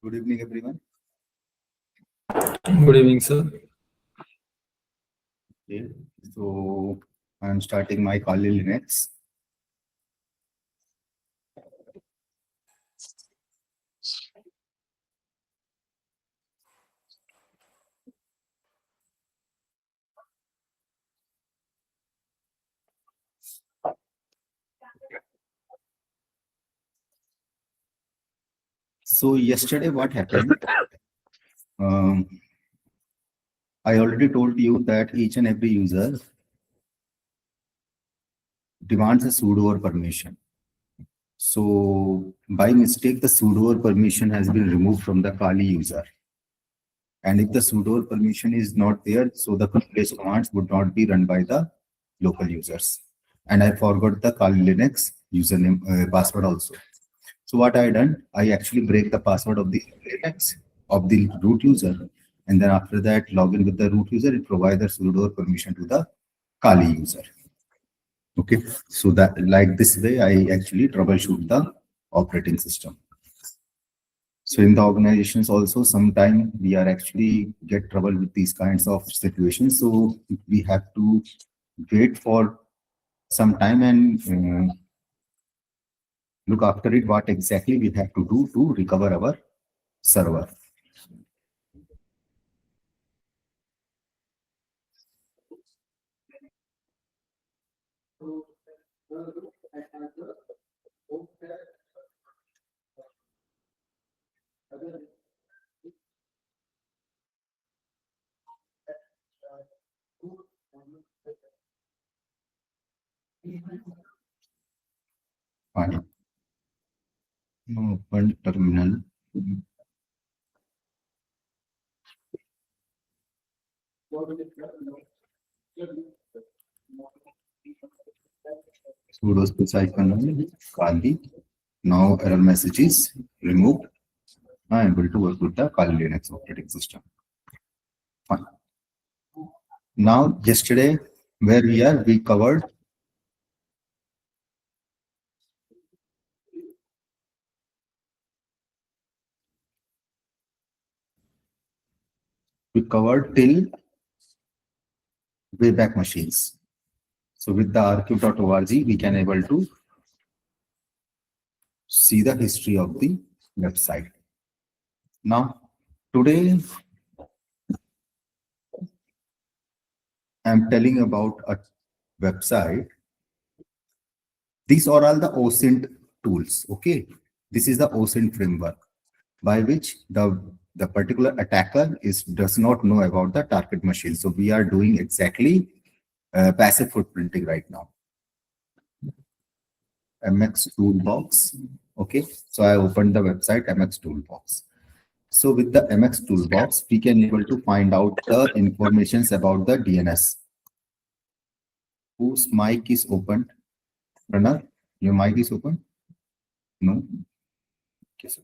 Good evening, everyone. Good evening, sir. Okay, so I'm starting my Kali Linux. So yesterday, what happened? I already told you that each and every user demands a sudo or permission. So by mistake, the sudo or permission has been removed from the Kali user. And if the sudo or permission is not there, so the complex commands would not be run by the local users. And I forgot the Kali Linux username password also. So what I done, I actually break the password of the Linux of the root user, and then after that log in with the root user. It provides the sudo permission to the Kali user. Okay, so that like this way I actually troubleshoot the operating system. So in the organizations also, sometime we are actually get trouble with these kinds of situations. So we have to wait for some time and look after it, what exactly we have to do to recover our server. Fine. Open terminal. Sudo space icon Kali. Now error message is removed. I am able to work with the Kali Linux operating system. Fine. Now yesterday, where we covered till Wayback Machines. So with the archive.org, we can able to see the history of the website. Now, today, I'm telling about a website. These are all the OSINT tools. Okay, this is the OSINT framework by which the particular attacker does not know about the target machine. So we are doing exactly passive footprinting right now. MXToolbox. Okay, so I opened the website MXToolbox. So with the MXToolbox, we can able to find out the informations about the DNS. Whose mic is open? Pranav, your mic is open? No. Okay, so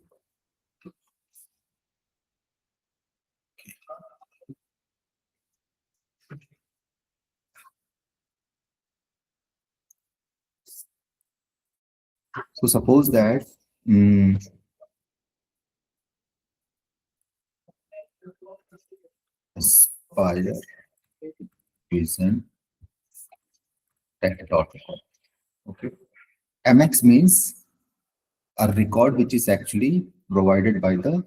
So suppose that Aspire Vision Tech.com. Okay. MX means a record which is actually provided by the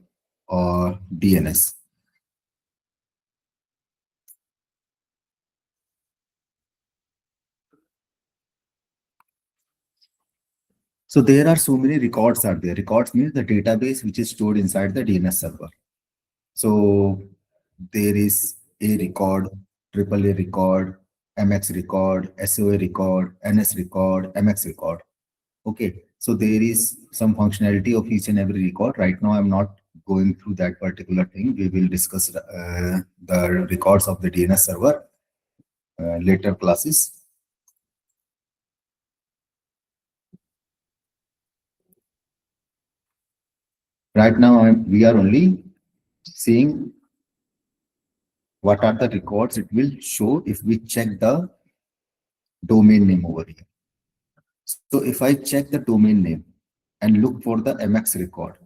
DNS. So there are so many records are there. Records means the database which is stored inside the DNS server. So there is A record, AAA record, MX record, SOA record, NS record, MX record. Okay, so there is some functionality of each and every record. Right now, I'm not going through that particular thing. We will discuss the records of the DNS server later classes. Right now, we are only seeing what are the records it will show if we check the domain name over here. So if I check the domain name and look for the MX record,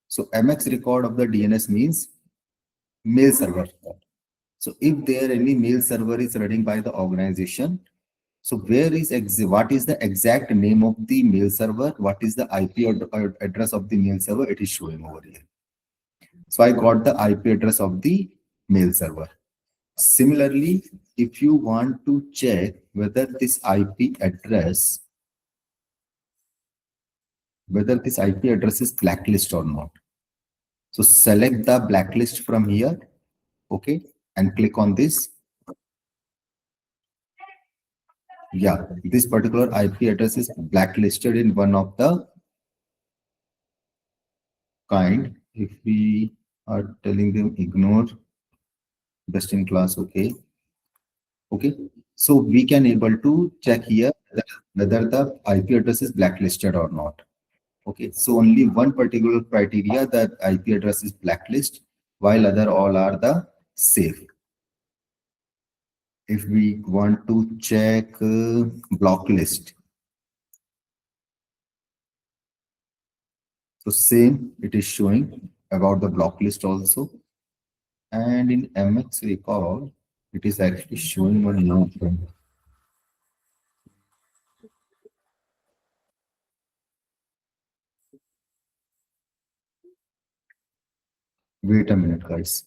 So MX record of the DNS means mail server record. So if there any mail server is running by the organization, so what is the exact name of the mail server? What is the IP address of the mail server? It is showing over here. So I got the IP address of the mail server. Similarly, if you want to check whether this IP address is blacklist or not. So select the blacklist from here, okay, and click on this. Yeah, this particular IP address is blacklisted in one of the kind. If we are telling them ignore, best in class, okay. Okay, so we can able to check here whether the IP address is blacklisted or not. Okay, so only one particular criteria that IP address is blacklist, while other all are the safe. If we want to check block list, so same, it is showing about the block list also. And in MX record, it is actually showing one more thing. Wait a minute, guys.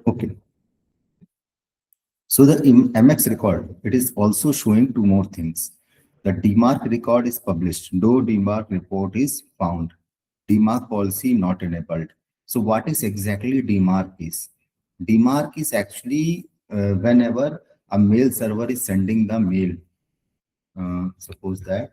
Okay. So the MX record, it is also showing two more things. The DMARC record is published. No DMARC report is found. DMARC policy not enabled. So what is exactly DMARC is? DMARC is actually whenever a mail server is sending the mail. Suppose that.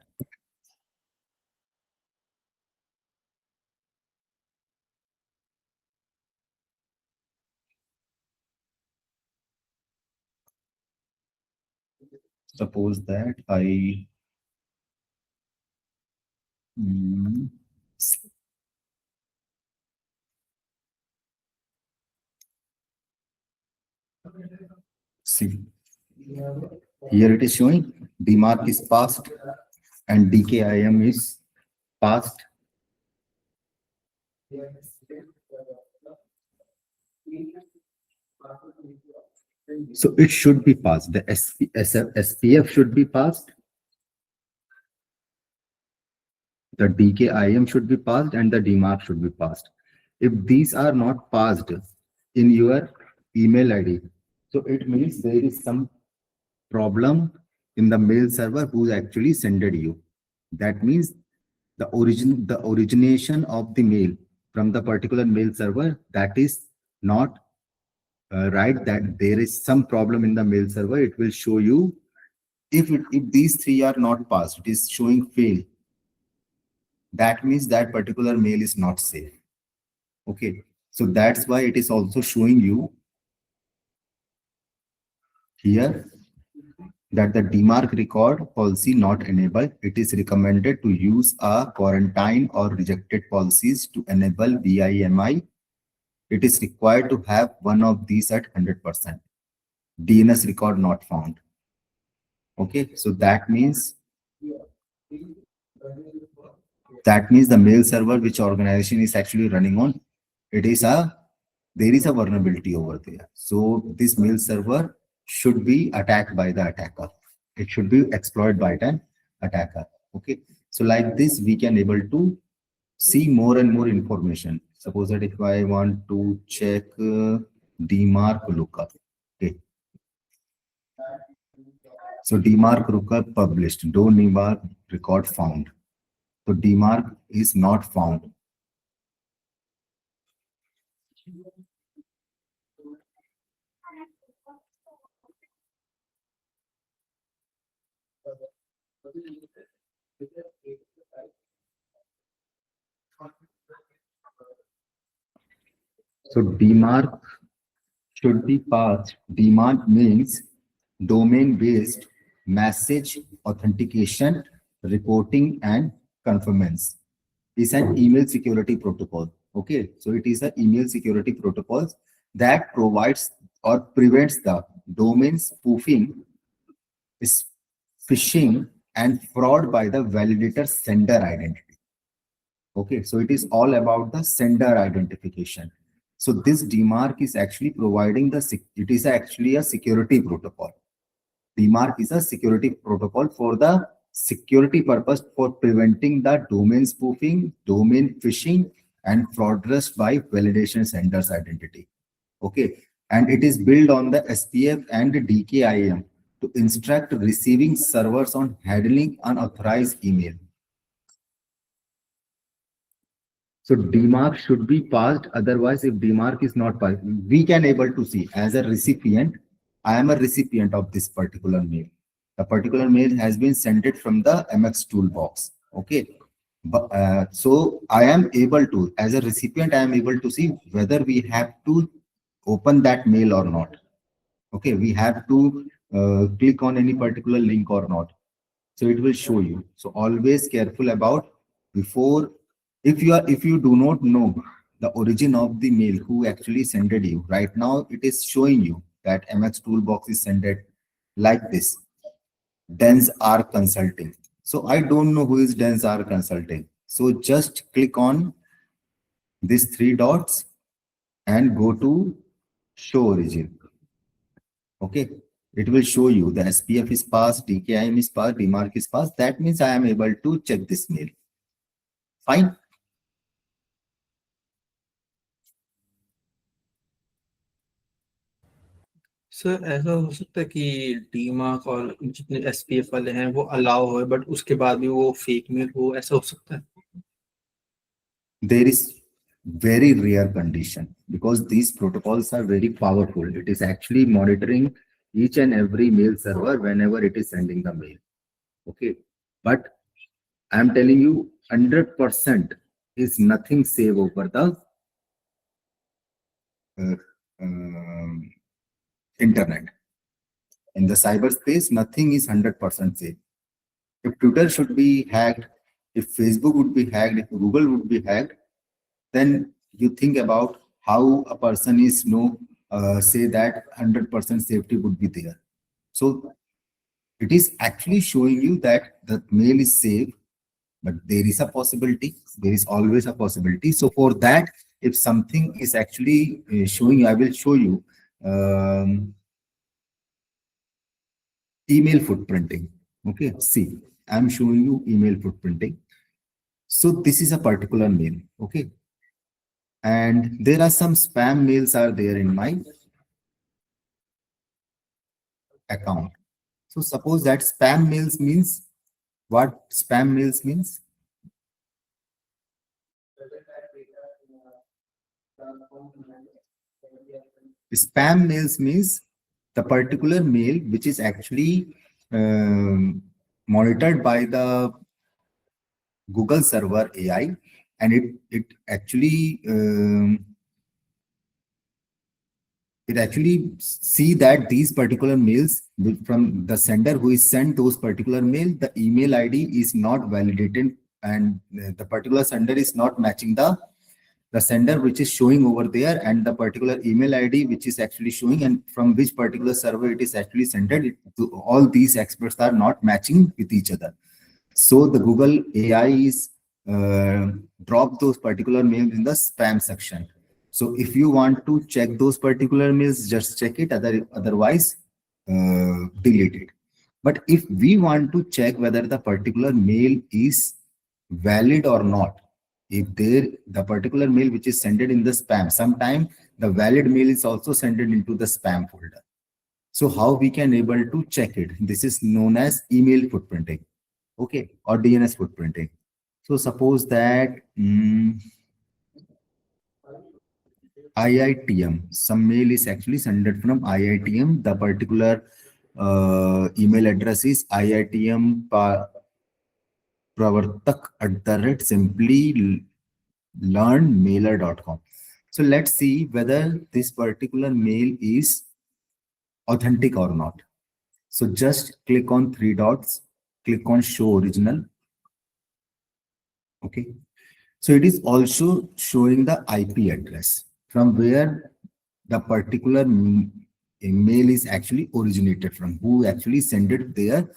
Suppose that I see here it is showing DMARC is passed and DKIM is passed. So it should be passed. The SPF should be passed. The DKIM should be passed and the DMARC should be passed. If these are not passed in your email ID, so it means there is some problem in the mail server who's actually sended you. That means the origination of the mail from the particular mail server, that is not right, that there is some problem in the mail server. It will show you if these three are not passed, it is showing fail. That means that particular mail is not safe. Okay, so that's why it is also showing you here that the DMARC record policy not enabled. It is recommended to use a quarantine or rejected policies to enable VIMI. It is required to have one of these at 100%. DNS record not found. Okay, so that means the mail server which organization is actually running on, there is a vulnerability over there. So this mail server should be attacked by the attacker. It should be exploited by an attacker. Okay, so like this we can able to see more and more information. Suppose that if I want to check DMARC lookup. Okay, so DMARC lookup published, no DMARC record found. So DMARC is not found. So DMARC should be passed. DMARC means domain-based message authentication, reporting, and conformance. It's an email security protocol. Okay, so it is an email security protocol that provides or prevents the domain spoofing, phishing, and fraud by the validator sender identity. Okay, so it is all about the sender identification. So this DMARC is actually providing it is actually a security protocol. DMARC is a security protocol for the security purpose for preventing the domain spoofing, domain phishing, and fraudulence by validation sender's identity. Okay, and it is built on the SPF and DKIM to instruct receiving servers on handling unauthorized email. So DMARC should be passed. Otherwise, if DMARC is not passed, we can able to see as a recipient, I am a recipient of this particular mail. The particular mail has been sent it from the MXToolbox. Okay. But, so I am able to, as a recipient, I am able to see whether we have to open that mail or not. Okay. We have to click on any particular link or not. So it will show you. So always careful about before, if you do not know the origin of the mail, who actually sent it you. Right now, it is showing you that MXToolbox is sent it like this. DNS Consulting. So I don't know who is DNS Consulting. So just click on these three dots and go to show origin. Okay. It will show you the SPF is passed, DKIM is passed, DMARC is passed. That means I am able to check this mail. Fine. Sir ऐसा हो सकता है कि डीमार्क और जितने SPF वाले हैं वो अलाउ हो बट उसके बाद भी वो फेक मेल हो, ऐसा हो सकता है? There is very rare condition because these protocols are very powerful. It is actually monitoring each and every mail server whenever it is sending the mail. Okay, but I am telling you 100% is nothing safe over the internet. In the cyberspace, nothing is 100% safe. If Twitter should be hacked, if Facebook would be hacked, if Google would be hacked, then you think about how a person is say that 100% safety would be there. So it is actually showing you that the mail is safe, but there is a possibility. There is always a possibility. So for that, if something is actually showing you, I will show you email footprinting. Okay, see, I'm showing you email footprinting. So this is a particular mail. Okay, and there are some spam mails are there in my account. So suppose that spam mails means what? Spam mails means spam mails means the particular mail which is actually monitored by the Google server AI, and it actually it actually see that these particular mails from the sender who is sent those particular mail, the email ID is not validated, and the particular sender is not matching the sender which is showing over there, and the particular email ID which is actually showing, and from which particular server it is actually sent. All these experts are not matching with each other. So the Google AI is drop those particular mails in the spam section. So if you want to check those particular mails, just check it. Otherwise, delete it. But if we want to check whether the particular mail is valid or not, if the particular mail which is sent in the spam, sometime the valid mail is also sent into the spam folder. So how we can able to check it? This is known as email footprinting, okay, or DNS footprinting. So suppose that IITM, some mail is actually sent from IITM. The particular email address is IITM pravartak @ simply learnmailer.com. So let's see whether this particular mail is authentic or not. So just click on three dots, click on show original. Okay. So it is also showing the IP address from where the particular email is actually originated from, who actually sent it there.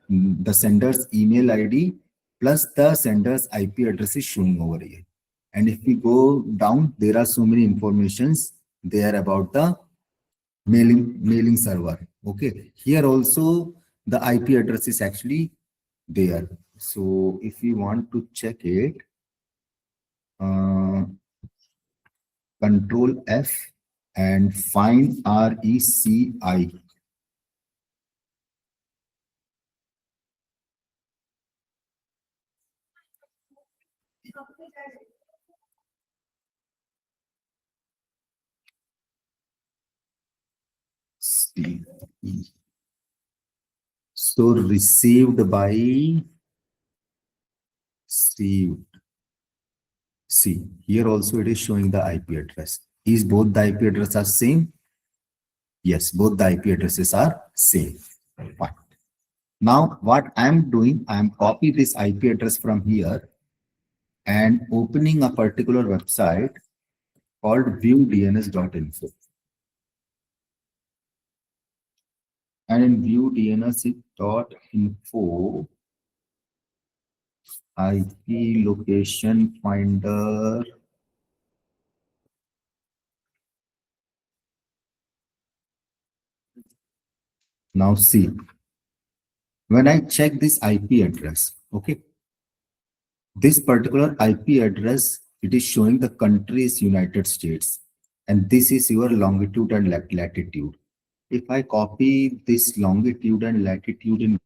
The sender's email ID plus the sender's IP address is showing over here. And if we go down, there are so many informations there about the mailing server. Okay, here also the IP address is actually there. So if we want to check it, Control F and find RECI. CE. So received by received. See, here also it is showing the IP address. Is both the IP addresses are same? Yes, both the IP addresses are same. Fine. Now what I'm doing, I'm copy this IP address from here and opening a particular website called viewdns.info. And in viewdns.info, IP location finder. Now see, when I check this IP address, okay, this particular IP address, it is showing the country is United States, and this is your longitude and latitude. If I copy this longitude and latitude in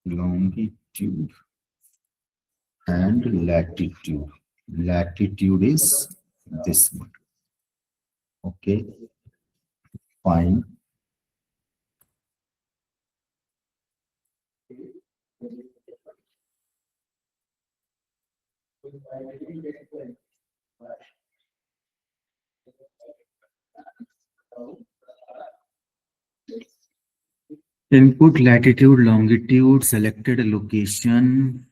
longitude and latitude. Latitude is this one. Okay, fine. Input latitude, longitude, selected location.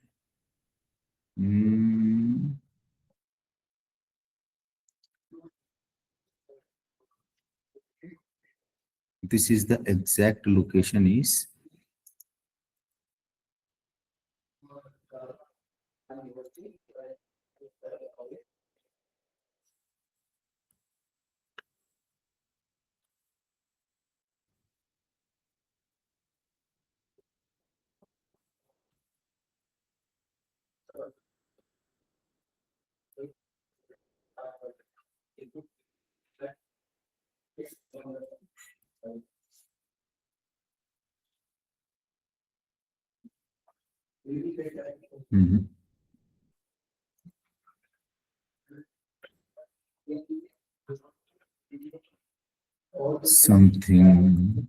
This is the exact location is. Mhm. something.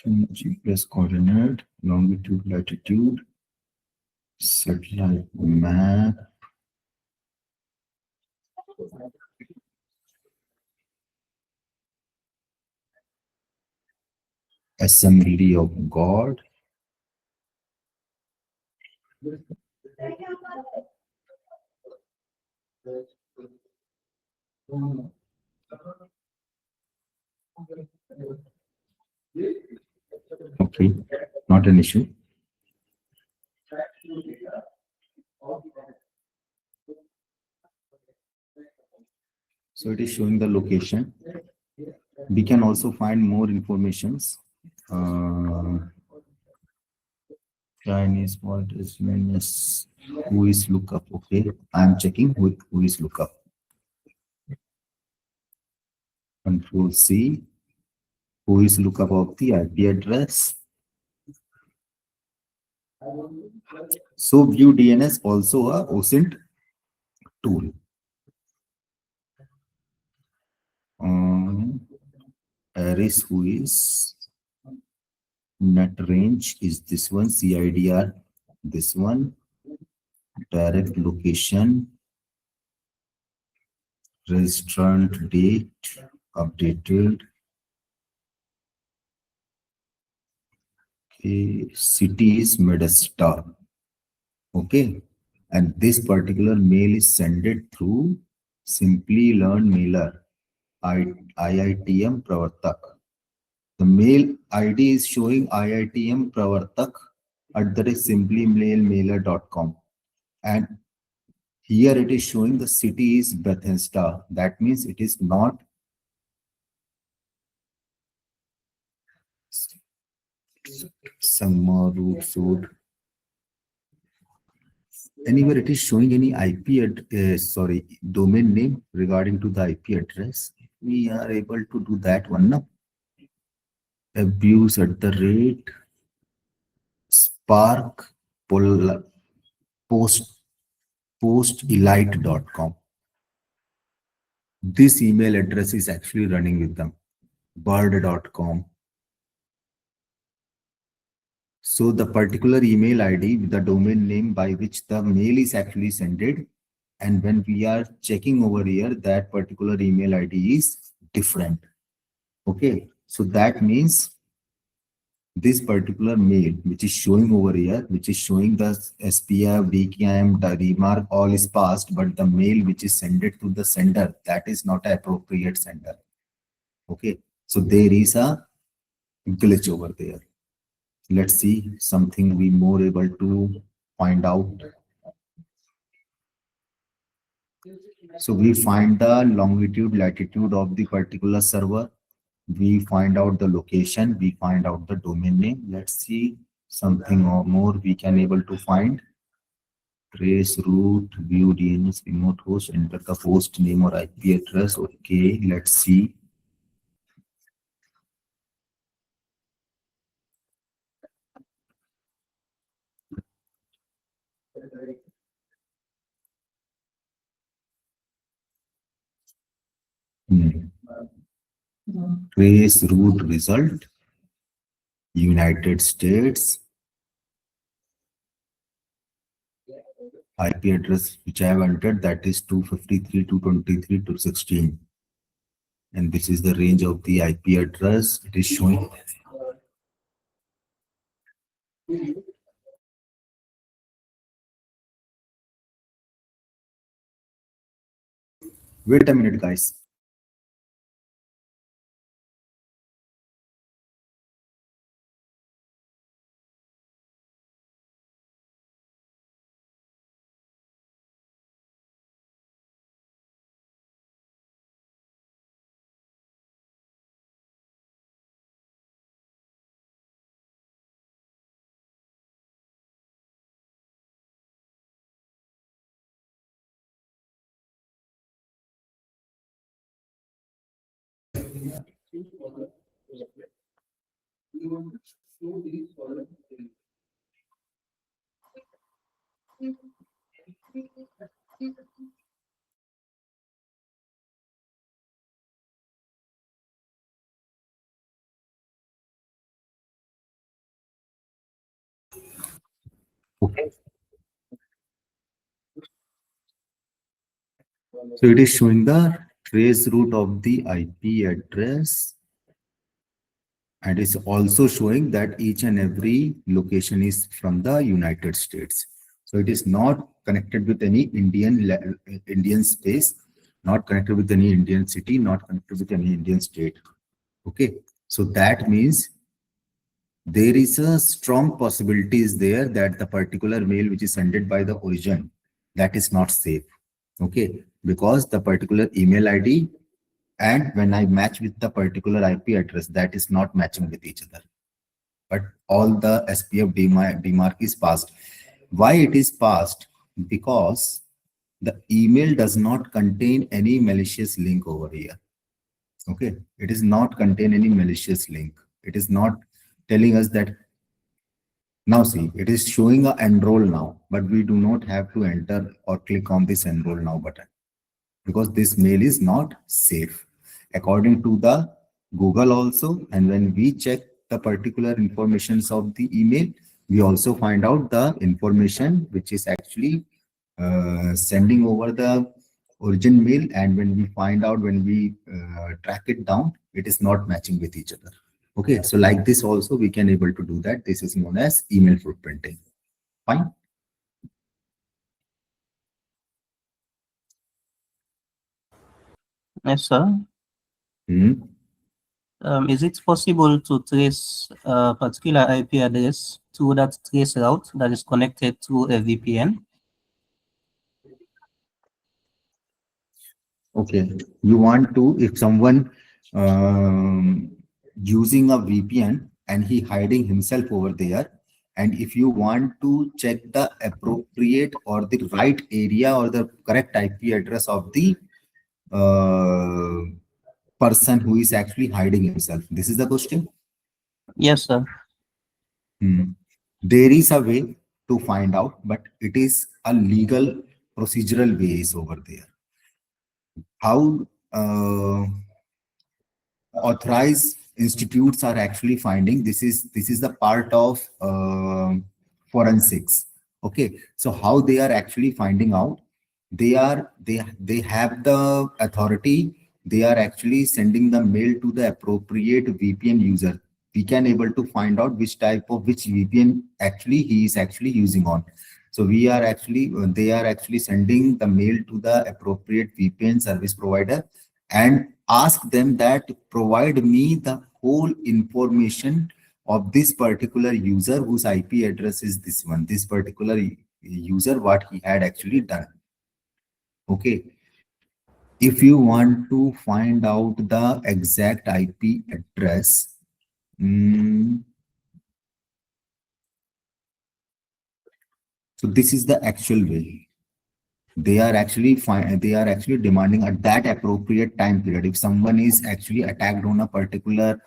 GPS coordinate, longitude, latitude, satellite map, Assembly of God. Okay, not an issue. So it is showing the location. We can also find more informations. Chinese what is minus who is lookup. Okay, I'm checking with who is lookup. Control C. Who is lookup of the IP address. So ViewDNS also a OSINT tool. Aris who is net range is this one, CIDR this one, direct location, registrant date updated, okay, city is Medesta, okay, and this particular mail is sent through simply learn mailer IITM Pravartak. The mail ID is showing IITM Pravartak @ simplymailmailer.com, and here it is showing the city is Bethesda. That means it is not Sangma root suit. Anywhere it is showing any domain name regarding to the IP address. We are able to do that one now. Abuse @ spark postelite.com. This email address is actually running with them. bird.com. So the particular email ID with the domain name by which the mail is actually sent, and when we are checking over here, that particular email ID is different. Okay, so that means this particular mail which is showing over here, which is showing the SPF, DKIM, the DMARC, all is passed, but the mail which is sent to the sender, that is not an appropriate sender. Okay, so there is a glitch over there. Let's see something we more able to find out. So we find the longitude, latitude of the particular server. We find out the location. We find out the domain name. Let's see something or more we can able to find. Trace route, view DNS, remote host, enter the host name or IP address. Okay, let's see. Trace route result, United States. IP address which I have entered, that is 253.223.216. And this is the range of the IP address. It is showing. Wait a minute, guys. Okay. So it is showing the trace route of the IP address, and it's also showing that each and every location is from the United States. So it is not connected with any Indian space, not connected with any Indian city, not connected with any Indian state. Okay. So that means there is a strong possibility is there that the particular mail which is sent by the origin, that is not safe. Okay. Because the particular email ID and when I match with the particular IP address, that is not matching with each other. But all the SPF DMARC is passed. Why it is passed? Because the email does not contain any malicious link over here. Okay, it is not contain any malicious link. It is not telling us that. Now see, it is showing a enroll now, but we do not have to enter or click on this enroll now button because this mail is not safe according to the Google also. And when we check the particular informations of the email, we also find out the information which is actually sending over the origin mail. And when we find out, when we track it down, it is not matching with each other. Okay, so like this also we can able to do that. This is known as email footprinting. Fine. Yes, sir. Hmm. Is it possible to trace a particular IP address through that trace route that is connected to a VPN? Okay, you want to, if someone using a VPN and he hiding himself over there, and if you want to check the appropriate or the right area or the correct IP address of the uh, person who is actually hiding himself, this is the question. Yes, sir. There is a way to find out, but it is a legal procedural way is over there. How authorized institutes are actually finding this is the part of forensics. Okay, so how they are actually finding out, they have the authority, they are actually sending the mail to the appropriate VPN user. We can able to find out which type of which VPN actually he is actually using on. So we are actually they are actually sending the mail to the appropriate VPN service provider and ask them that provide me the whole information of this particular user whose IP address is this one, this particular user, what he had actually done. Okay. If you want to find out the exact IP address, so this is the actual way. They are actually demanding at that appropriate time period. If someone is actually attacked on a particular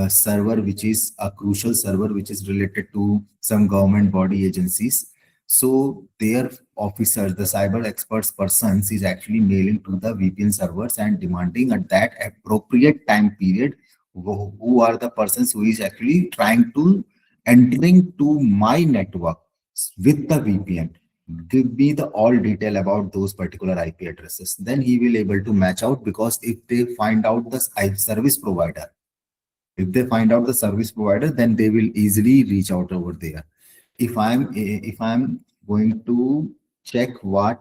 server, which is a crucial server, which is related to some government body agencies, so their officers, the cyber experts persons, is actually mailing to the VPN servers and demanding at that appropriate time period who are the persons who is actually trying to entering to my network with the VPN. Give me the all detail about those particular IP addresses. Then he will able to match out, because if they find out the service provider, then they will easily reach out over there. If I'm going to check what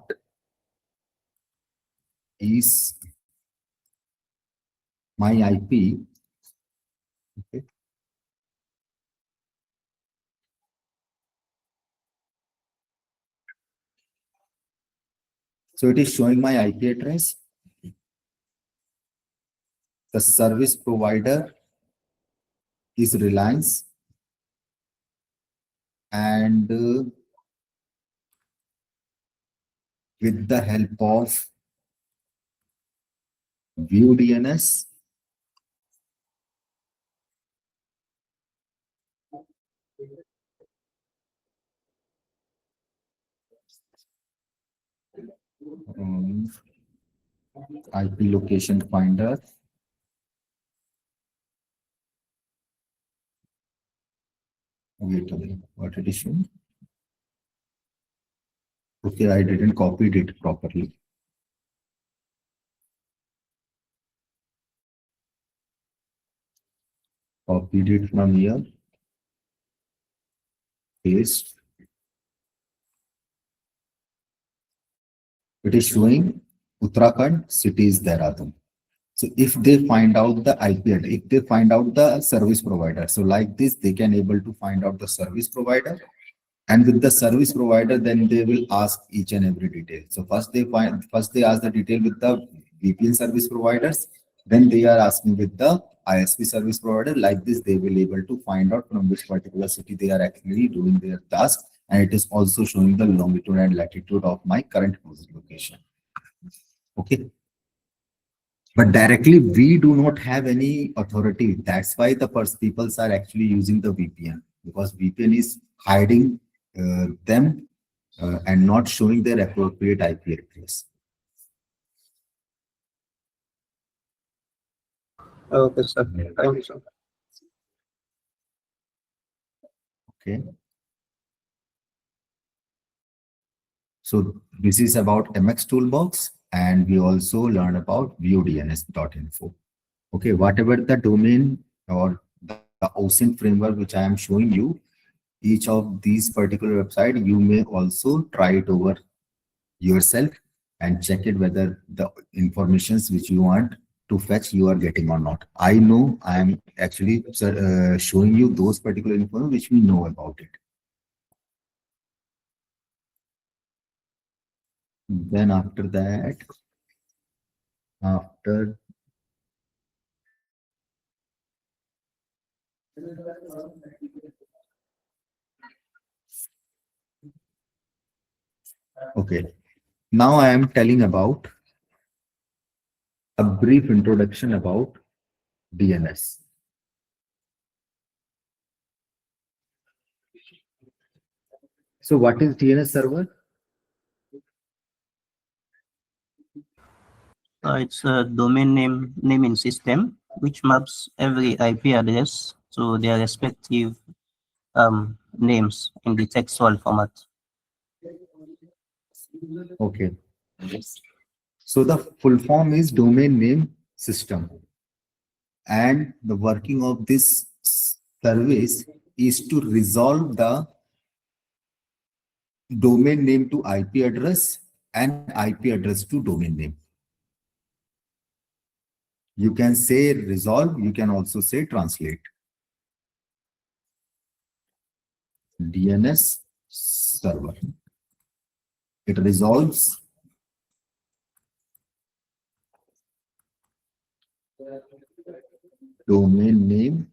is my IP, okay. So it is showing my IP address. The service provider is Reliance, and with the help of ViewDNS, IP location finder. Wait a minute, what it is showing? Okay, I didn't copy it properly. Copied it from here. Paste. It is showing Uttarakhand, city is Dehradun. So if they find out the IP address, if they find out the service provider, so like this, they can able to find out the service provider. And with the service provider, then they will ask each and every detail. So first they ask the detail with the VPN service providers. Then they are asking with the ISP service provider. Like this, they will able to find out from which particular city they are actually doing their task. And it is also showing the longitude and latitude of my current location. Okay. But directly, we do not have any authority. That's why the people are actually using the VPN, because VPN is hiding them and not showing their appropriate IP address. Okay, sir. Thank you, sir. Okay. So this is about MXToolbox, and we also learn about ViewDNS.info. Okay, whatever the domain or the OSINT framework which I am showing you, each of these particular website, you may also try it over yourself and check it whether the informations which you want to fetch you are getting or not. I know I am actually showing you those particular information which we know about it. Then after that, okay, now I am telling about a brief introduction about DNS. So what is DNS server? It's a domain naming system which maps every IP address to their respective names in the textual format. Okay. So the full form is domain name system. And the working of this service is to resolve the domain name to IP address and IP address to domain name. You can say resolve, you can also say translate. DNS server. It resolves domain name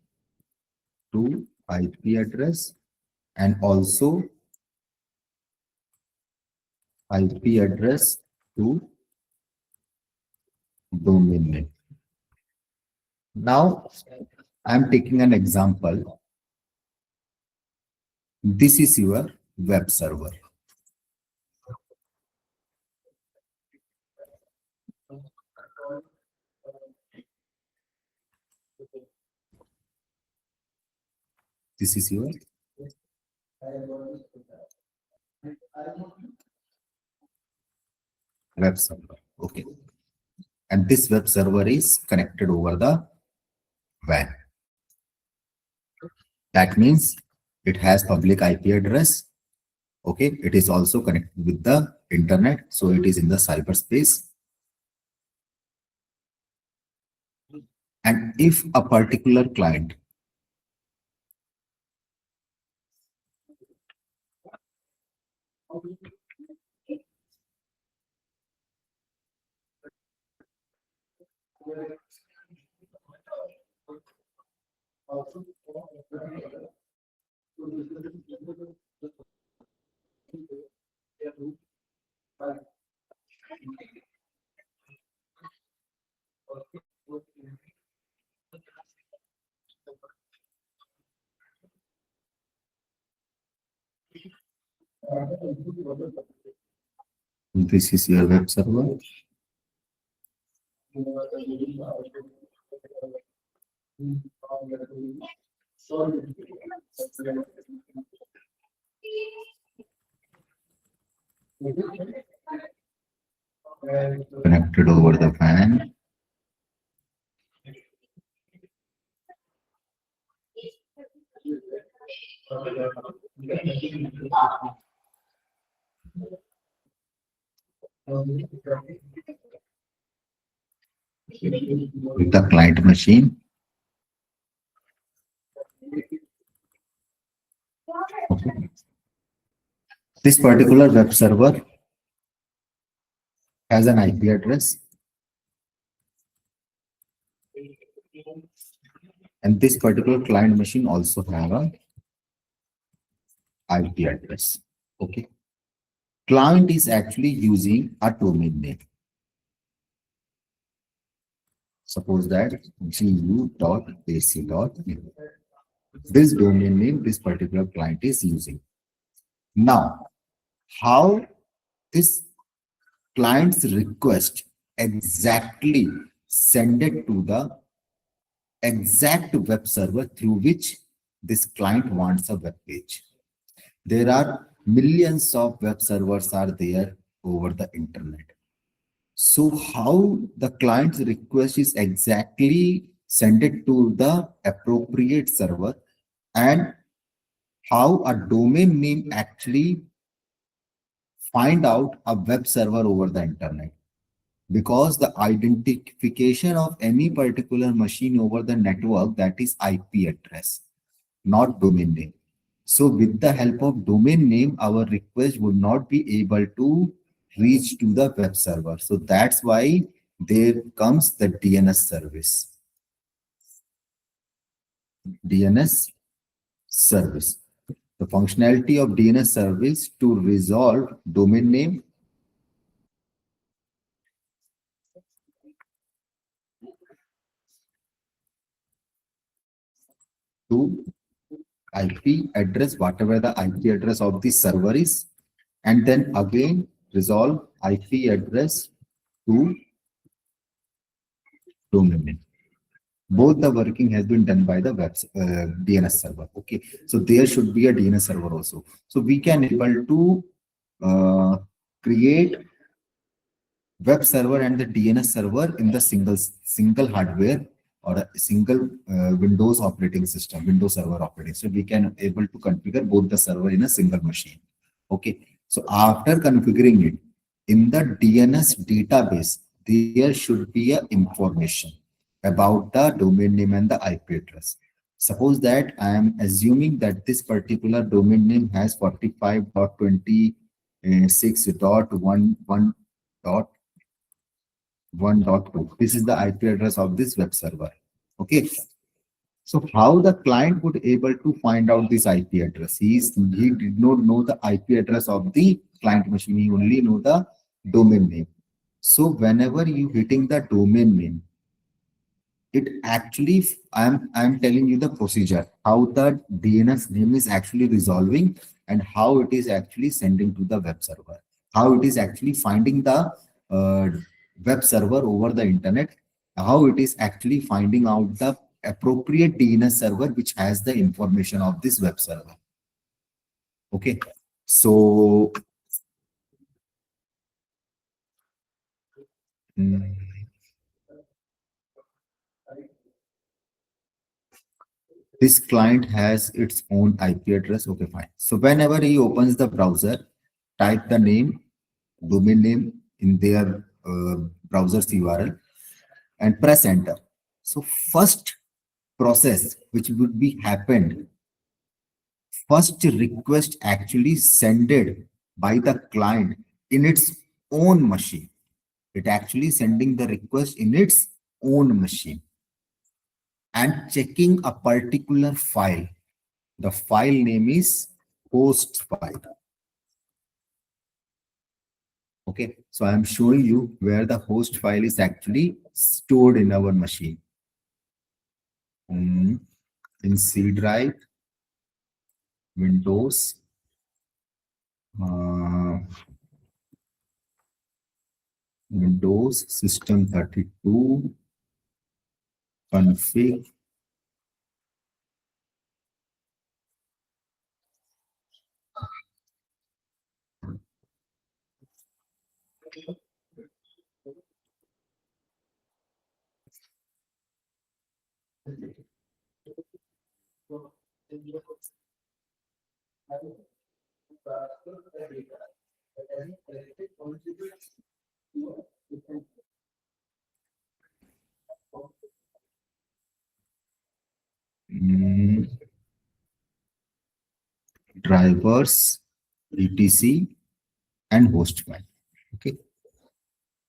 to IP address and also IP address to domain name. Now, I'm taking an example. This is your web server. This is your web server. Okay. And this web server is connected over the WAN. That means it has public IP address. Okay. It is also connected with the internet. So it is in the cyberspace. And if a particular client This is your web server. Connected over the WAN. With the client machine. Okay. This particular web server has an IP address, and this particular client machine also have a IP address. Okay. Client is actually using a domain name. Suppose that gu.ac.in. This domain name this particular client is using. Now, how this client's request exactly send it to the exact web server through which this client wants a web page. There are millions of web servers are there over the internet. So how the client's request is exactly send it to the appropriate server, and how a domain name actually find out a web server over the internet. Because the identification of any particular machine over the network, that is IP address, not domain name. So with the help of domain name, our request would not be able to reach to the web server. So that's why there comes the DNS service. DNS service. The functionality of DNS service to resolve domain name, to IP address, whatever the IP address of the server is, and then again resolve IP address to domain name. Both the working has been done by the DNS server. Okay, so there should be a DNS server also. So we can able to create web server and the DNS server in the single hardware or a single Windows operating system, Windows Server operating. So we can able to configure both the server in a single machine. Okay, so after configuring it in the DNS database, there should be a information about the domain name and the IP address. Suppose that I am assuming that this particular domain name has 45.26.1.1.2. This is the IP address of this web server. Okay. So how the client would able to find out this IP address? He did not know the IP address of the client machine. He only know the domain name. So whenever you hitting the domain name, it actually, I'm telling you the procedure, how the DNS name is actually resolving and how it is actually sending to the web server, how it is actually finding the web server over the internet, how it is actually finding out the appropriate DNS server which has the information of this web server. Okay, so this client has its own IP address. Okay, fine. So whenever he opens the browser, type the name, domain name in their browser's URL and press enter. So first process which would be happened, first request actually sended by the client in its own machine. It actually sending the request in its own machine and checking a particular file. The file name is host file. Okay, so I am showing you where the host file is actually stored in our machine. In C drive, Windows, Windows System 32 config drivers, etc, and host file. Okay.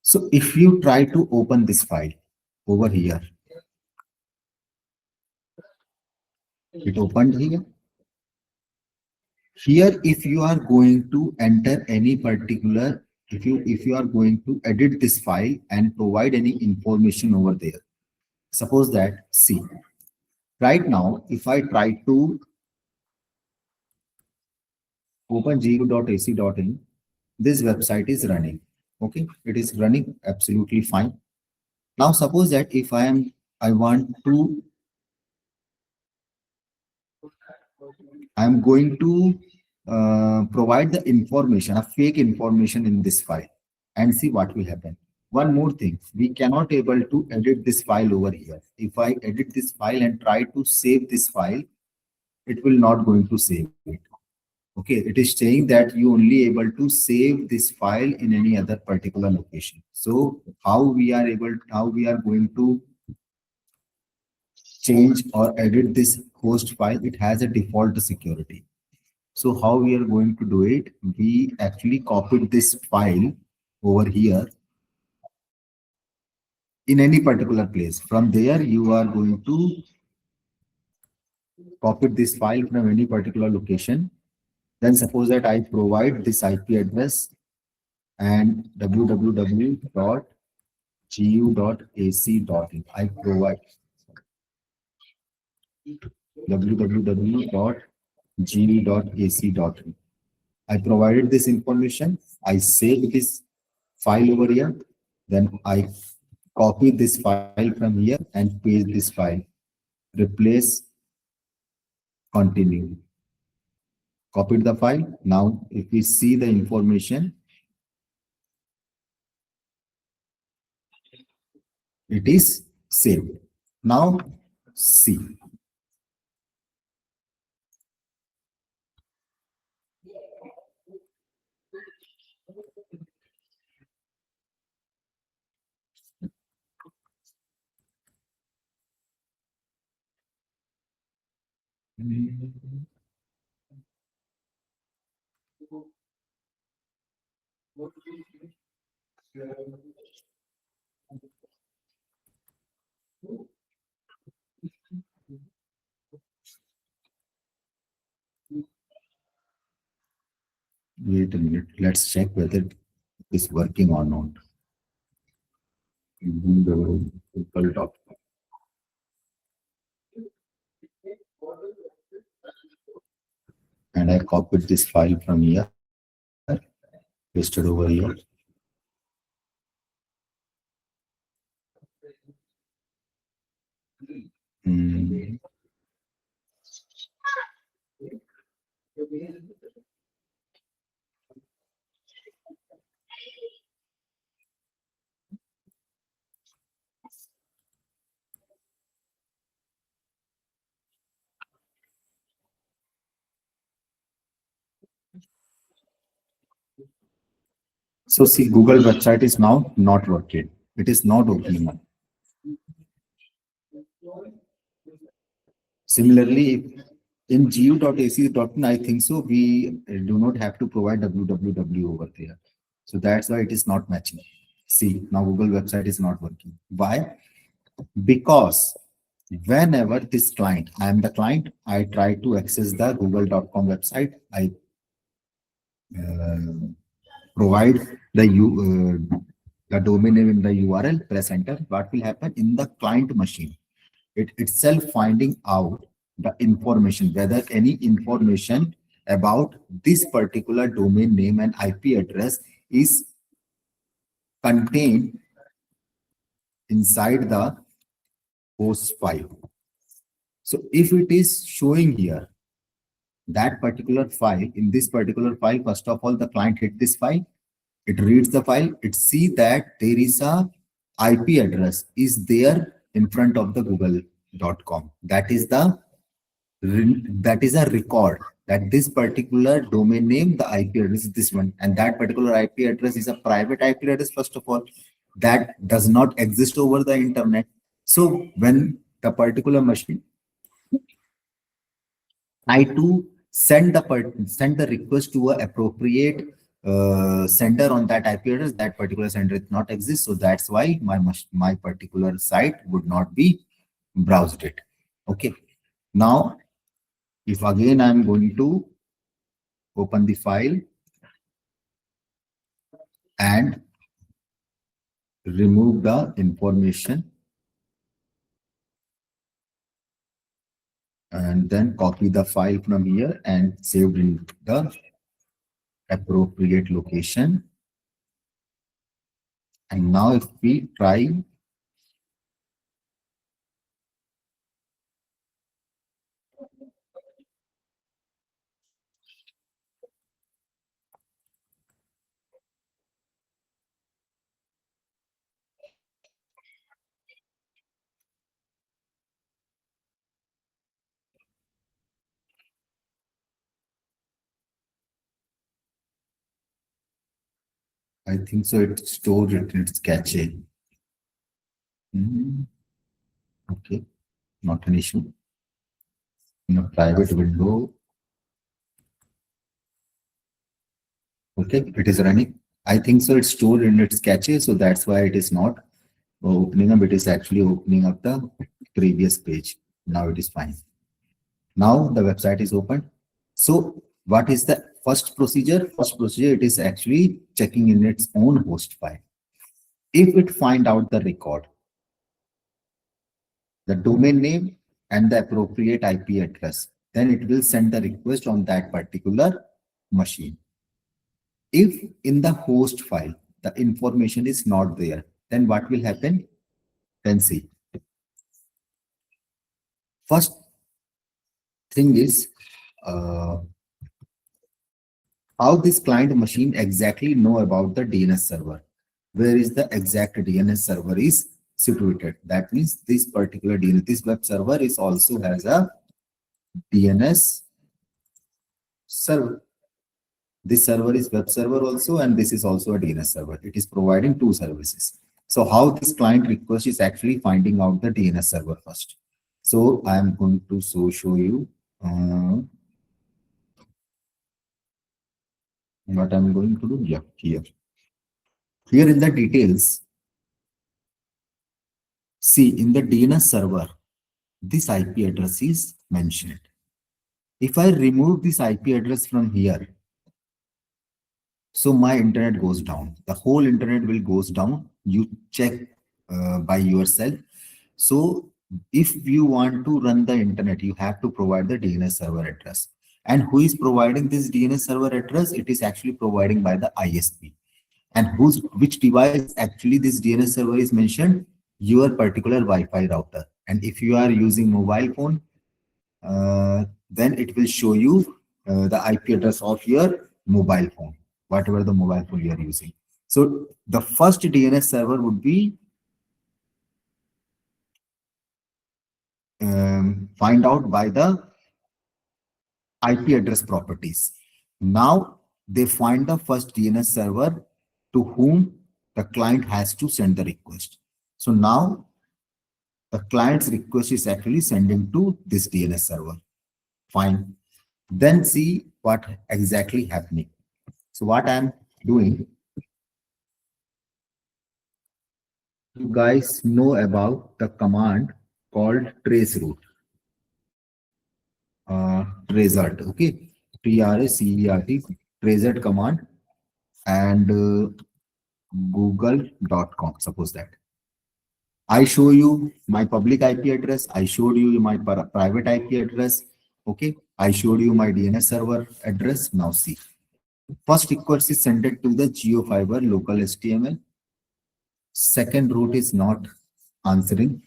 So if you try to open this file over here, it opened here. Here, if you are going to enter any particular, if you are going to edit this file and provide any information over there, suppose that, see, right now, if I try to open gu.ac.in, this website is running. Okay, it is running absolutely fine. Now, suppose that if I'm going to provide the information, a fake information in this file, and see what will happen. One more thing, we cannot able to edit this file over here. If I edit this file and try to save this file, it will not going to save it. Okay, it is saying that you only able to save this file in any other particular location. So how we are going to change or edit this host file? It has a default security. So how we are going to do it? We actually copied this file over here in any particular place. From there, you are going to copy this file from any particular location. Then suppose that I provide this IP address and www.gu.ac.in. I provide www.gu.ac.in. I provided this information. I save this file over here. Then I copy this file from here and paste this file. Replace, continue. Copied the file. Now, if we see the information, it is saved. Now, see. Wait a minute. Let's check whether it is working or not. And I copied this file from here, pasted over here. So see, Google website is now not working. It is not opening up. Similarly, in gu.ac.in, I think so, we do not have to provide www over there. So that's why it is not matching. See, now Google website is not working. Why? Because whenever this client, I am the client, I try to access the google.com website, I provide the domain name in the URL, press enter. What will happen in the client machine? It itself finding out the information, whether any information about this particular domain name and IP address is contained inside the host file. So if it is showing here that particular file, in this particular file, first of all, the client hit this file, it reads the file, it see that there is a IP address is there in front of the google.com. That is a record that this particular domain name, the IP address is this one, and that particular IP address is a private IP address, first of all, that does not exist over the internet. So when the particular machine try to send the request to an appropriate sender on that IP address, that particular sender does not exist. So that's why my particular site would not be browsed it. Okay. Now, if again I'm going to open the file and remove the information and then copy the file from here and save in the appropriate location. And now if we try I think so it's stored it in its cache. Okay, not an issue. In a private window. Okay, it is running. I think so it's stored in its cache, so that's why it is not opening up. It is actually opening up the previous page. Now it is fine. Now the website is open. So what is the first procedure? First procedure, it is actually checking in its own host file. If it find out the record, the domain name and the appropriate IP address, then it will send the request on that particular machine. If in the host file, the information is not there, then what will happen? Then see. First thing is, how this client machine exactly know about the DNS server. Where is the exact DNS server is situated? That means this particular DNS, this web server is also has a DNS server. This server is web server also, and this is also a DNS server. It is providing two services. So how this client request is actually finding out the DNS server first. So I am going to show you what I'm going to do. Yeah, here in the details, see in the DNS server, this IP address is mentioned. If I remove this IP address from here, so my internet goes down. The whole internet will goes down. You check by yourself. So if you want to run the internet, you have to provide the DNS server address. And who is providing this DNS server address? It is actually providing by the ISP. And which device actually this DNS server is mentioned? Your particular Wi-Fi router. And if you are using mobile phone, then it will show you the IP address of your mobile phone, whatever the mobile phone you are using. So the first DNS server would be find out by the IP address properties. Now they find the first DNS server to whom the client has to send the request. So now the client's request is actually sending to this DNS server. Fine. Then see what exactly happening. So what I'm doing, you guys know about the command called traceroute. Tracert, okay, TRACERT, tracert command, and google.com. Suppose that I show you my public IP address, I showed you my private IP address, okay, I showed you my DNS server address. Now see, first request is sent to the GeoFiber local HTML. Second route is not answering.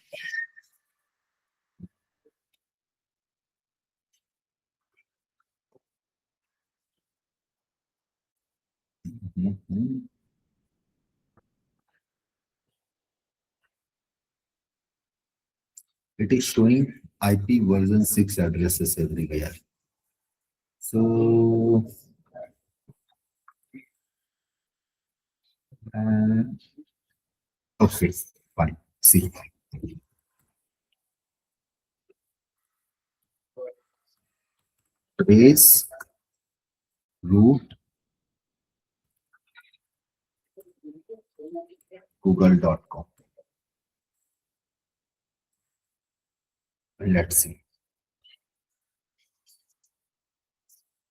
It is showing IP version 6 addresses everywhere. So, okay, fine. See. Trace root google.com. Let's see.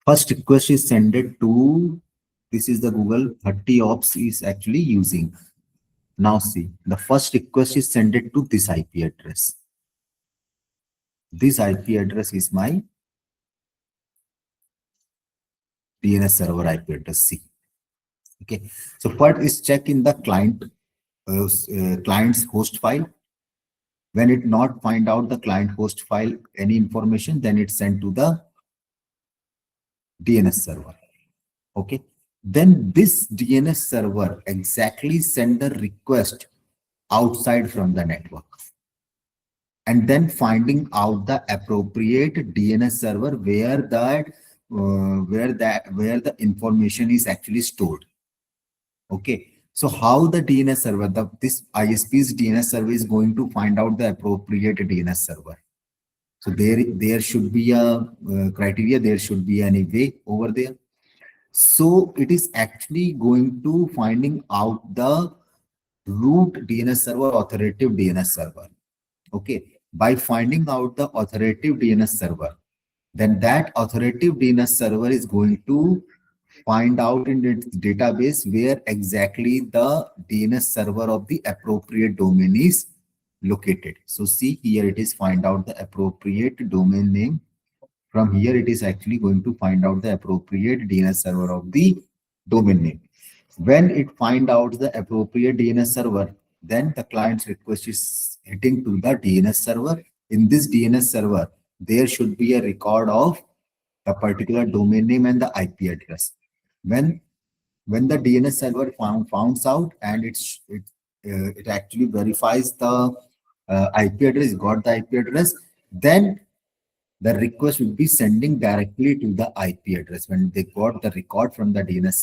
First request is sent to, this is the Google 30 ops is actually using. Now see, the first request is sent to this IP address. This IP address is my DNS server IP address C. Okay, so first is check in the client's host file. When it not find out the client host file any information, then it's sent to the DNS server. Okay, then this DNS server exactly send the request outside from the network, and then finding out the appropriate DNS server where the information is actually stored. Okay, so how the DNS server, this ISP's DNS server is going to find out the appropriate DNS server. So there should be a criteria, there should be any way over there. So it is actually going to finding out the root DNS server, authoritative DNS server. Okay, by finding out the authoritative DNS server, then that authoritative DNS server is going to find out in its database where exactly the DNS server of the appropriate domain is located. So see here, it is find out the appropriate domain name. From here, it is actually going to find out the appropriate DNS server of the domain name. When it find out the appropriate DNS server, then the client's request is hitting to the DNS server. In this DNS server, there should be a record of the particular domain name and the IP address. When the DNS server finds out and it actually verifies the IP address, got the IP address, then the request will be sending directly to the IP address. When they got the record from the DNS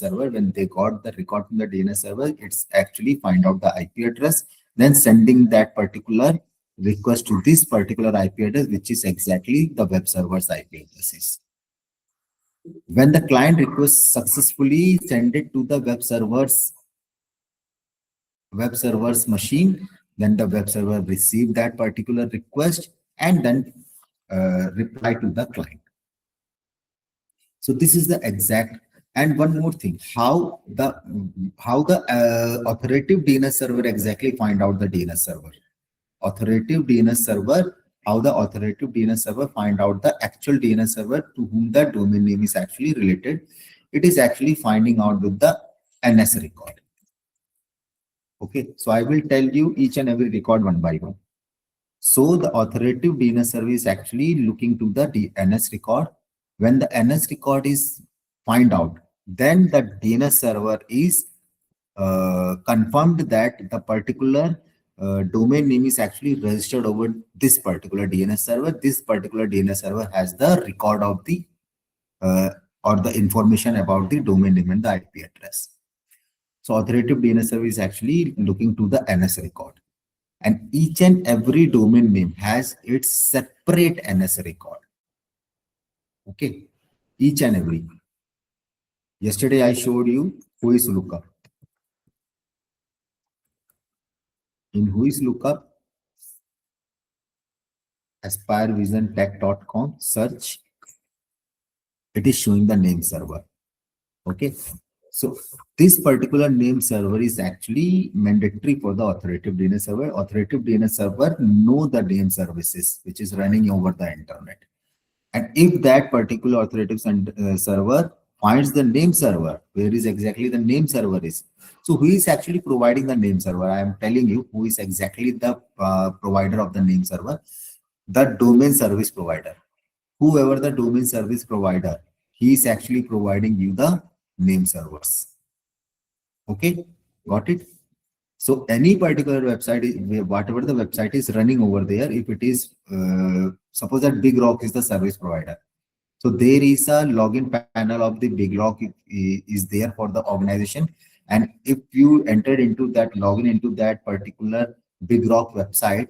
server, it's actually find out the IP address, then sending that particular request to this particular IP address, which is exactly the web server's IP addresses. When the client request successfully send it to the web server's machine, then the web server receive that particular request and then reply to the client. So this is the exact. And one more thing, how the authoritative DNS server exactly find out the DNS server. Authoritative DNS server, how the authoritative DNS server find out the actual DNS server to whom the domain name is actually related. It is actually finding out with the NS record. Okay, so I will tell you each and every record one by one. So the authoritative DNS server is actually looking to the NS record. When the NS record is find out, then the DNS server is confirmed that the particular domain name is actually registered over this particular DNS server. This particular DNS server has the record of the or the information about the domain name and the IP address. So authoritative DNS server is actually looking to the NS record. And each and every domain name has its separate NS record. Okay, each and every. Yesterday I showed you whoislookup. In whoislookup, aspirevisiontech.com search, it is showing the name server. Okay, so this particular name server is actually mandatory for the authoritative DNS server. Authoritative DNS server know the name services which is running over the internet. And if that particular authoritative server finds the name server, where is exactly the name server is. So who is actually providing the name server? I am telling you who is exactly the provider of the name server. The domain service provider. Whoever the domain service provider, he is actually providing you the name servers. Okay, got it? So any particular website, whatever the website is running over there, if it is, suppose that Big Rock is the service provider. So there is a login panel of the Big Rock is there for the organization. And if you entered into that, login into that particular Big Rock website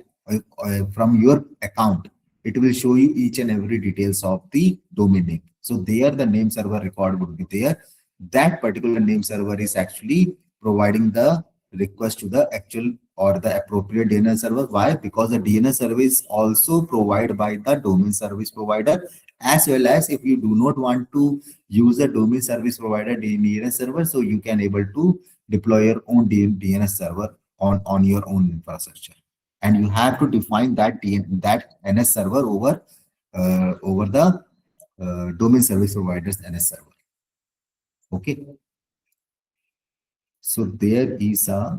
from your account, it will show you each and every details of the domain name. So there the name server record would be there. That particular name server is actually providing the request to the actual or the appropriate DNS server. Why? Because the DNS service also provided by the domain service provider, as well as if you do not want to use the domain service provider DNS server, so you can able to deploy your own DNS server on your own infrastructure. And you have to define that NS server over the domain service provider's NS server. Okay. So there is a,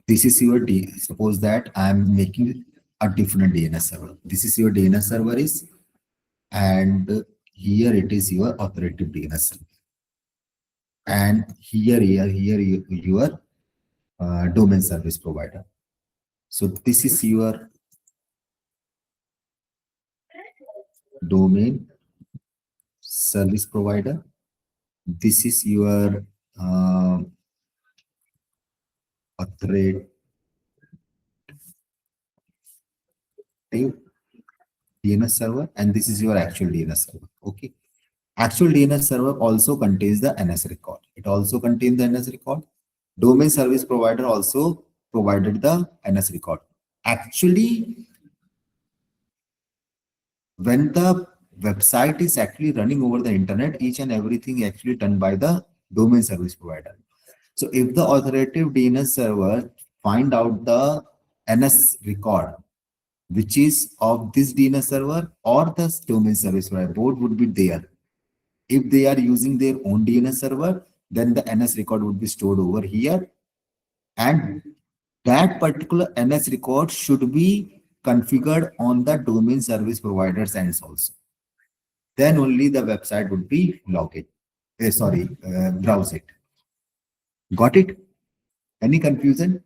this is your suppose that I am making a different DNS server. This is your DNS server is, and here it is your authoritative DNS server. And here your domain service provider. So this is your domain service provider. This is your authoritative DNS server, and this is your actual DNS server. Okay. Actual DNS server also contains the NS record. It also contains the NS record. Domain service provider also provided the NS record. Actually, when the website is actually running over the internet, each and everything actually done by the domain service provider. So if the authoritative DNS server find out the NS record, which is of this DNS server or the domain service provider, both would be there. If they are using their own DNS server, then the NS record would be stored over here. And that particular NS record should be configured on the domain service provider's ends also. Then only the website would be logged. Browse it. Got it? Any confusion?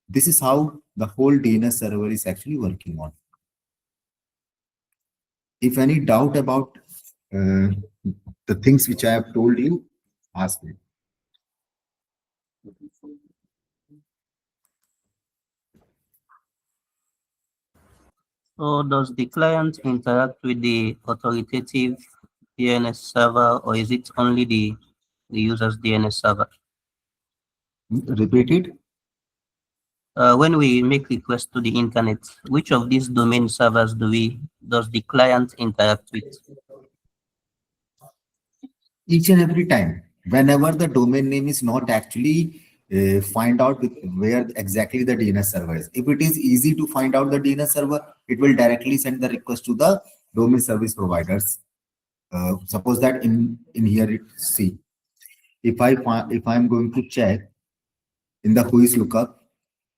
This is how the whole DNS server is actually working on. If any doubt about the things which I have told you, ask me. So does the client interact with the authoritative DNS server, or is it only the user's DNS server? Repeat it. When we make requests to the internet, which of these domain servers does the client interact with? Each and every time, whenever the domain name is not actually find out where exactly the DNS server is. If it is easy to find out the DNS server, it will directly send the request to the domain service providers. Suppose that in here it see, if I'm going to check in the whois lookup,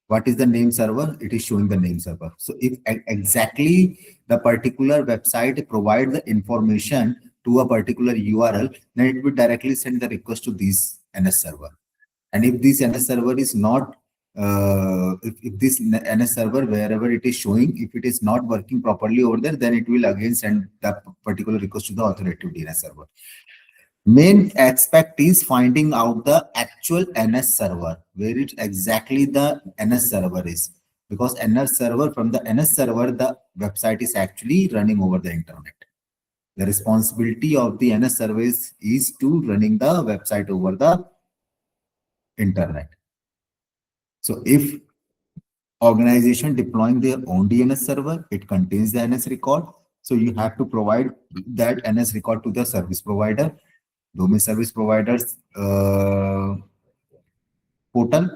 what is the name server? It is showing the name server. So if exactly the particular website provide the information to a particular URL, then it will directly send the request to this NS server. And if this NS server is not, if this NS server, wherever it is showing, if it is not working properly over there, then it will again send that particular request to the authoritative DNS server. Main aspect is finding out the actual NS server, where it exactly the NS server is. Because NS server, from the NS server, the website is actually running over the internet. The responsibility of the NS service is to running the website over the internet. So if organization deploying their own DNS server, it contains the NS record. So you have to provide that NS record to the service provider, domain service providers portal.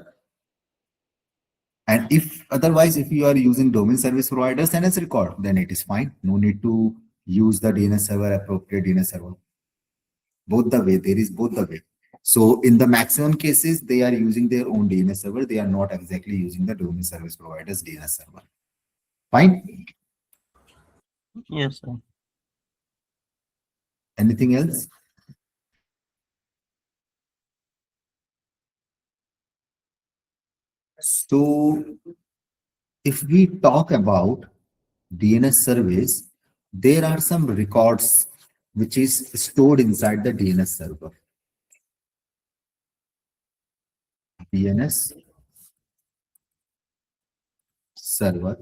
And if otherwise, if you are using domain service providers NS record, then it is fine. No need to use the DNS server, appropriate DNS server. Both the way, there is both the way. So in the maximum cases, they are using their own DNS server. They are not exactly using the domain service provider's DNS server. Fine. Yes, sir. Anything else? So if we talk about DNS service, there are some records which is stored inside the DNS server. DNS server.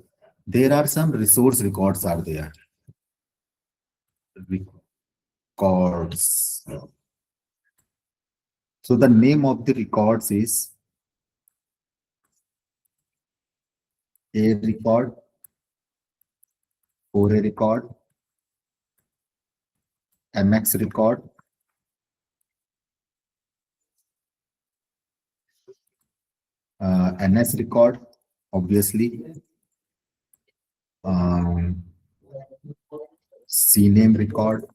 There are some resource records are there. Records. So the name of the records is A record, 4A record, MX record, NS record, obviously, CNAME record,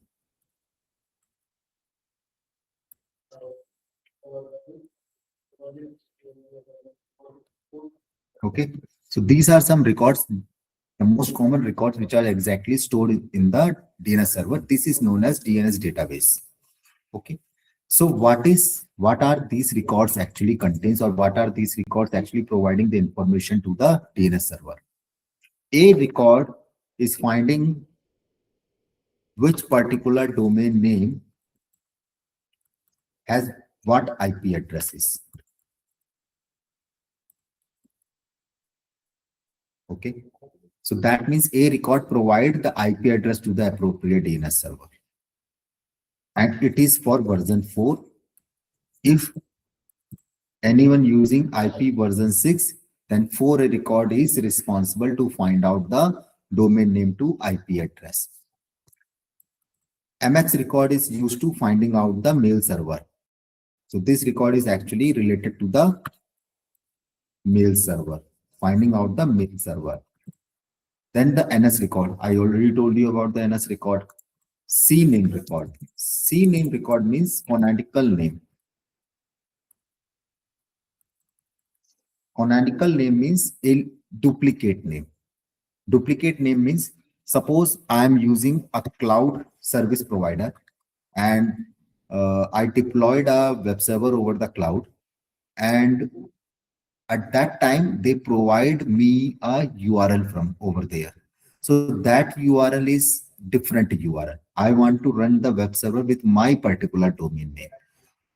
okay. So these are some records, the most common records which are exactly stored in the DNS server. This is known as DNS database. Okay. So what are these records actually contains, or what are these records actually providing the information to the DNS server? A record is finding which particular domain name has what IP addresses. Okay. So that means A record provide the IP address to the appropriate DNS server. And it is for version 4. If anyone using IP version 6, then 4A record is responsible to find out the domain name to IP address. MX record is used to finding out the mail server. So this record is actually related to the mail server, finding out the mail server. Then the NS record. I already told you about the NS record. CNAME record. CNAME record means canonical name. Canonical name means a duplicate name. Duplicate name means, suppose I am using a cloud service provider and I deployed a web server over the cloud, and at that time they provide me a URL from over there. So that URL is different URL. I want to run the web server with my particular domain name.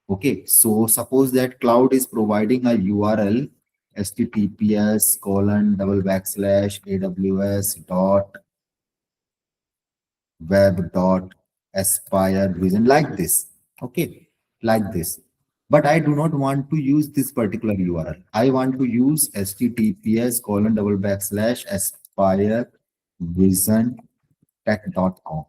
Okay, so suppose that cloud is providing a URL https://aws.web.aspire.vision, like this. Okay, like this. But I do not want to use this particular URL. I want to use https://aspirevisiontech.com.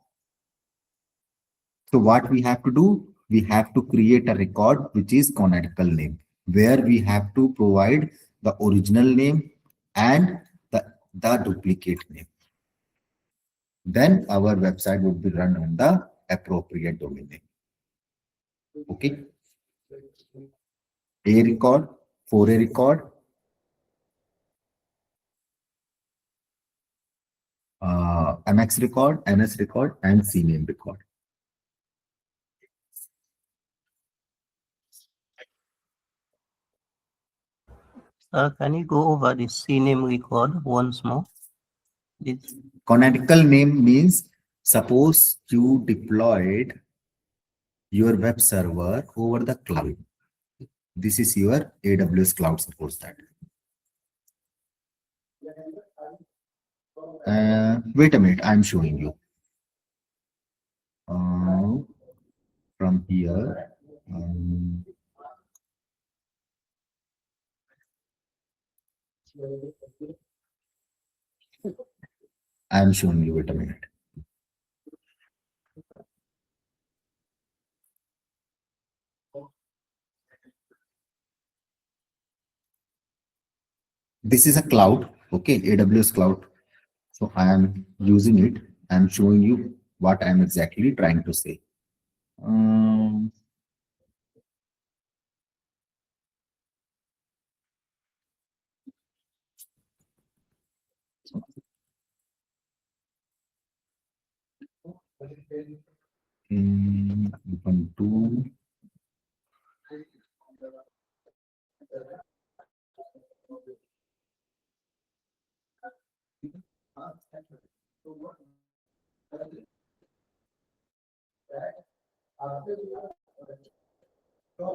So what we have to do? We have to create a record which is canonical name, where we have to provide the original name and the duplicate name. Then our website would be run on the appropriate domain name. Okay. A record, 4A record, MX record, NS record, and CNAME record. Can you go over the CNAME record once more? It's Canonical name means, suppose you deployed your web server over the cloud. This is your AWS cloud, suppose that. Wait a minute, I'm showing you. From here. I'm showing you, wait a minute. This is a cloud, okay, AWS cloud. So I am using it. I'm showing you what I'm exactly trying to say. Ubuntu.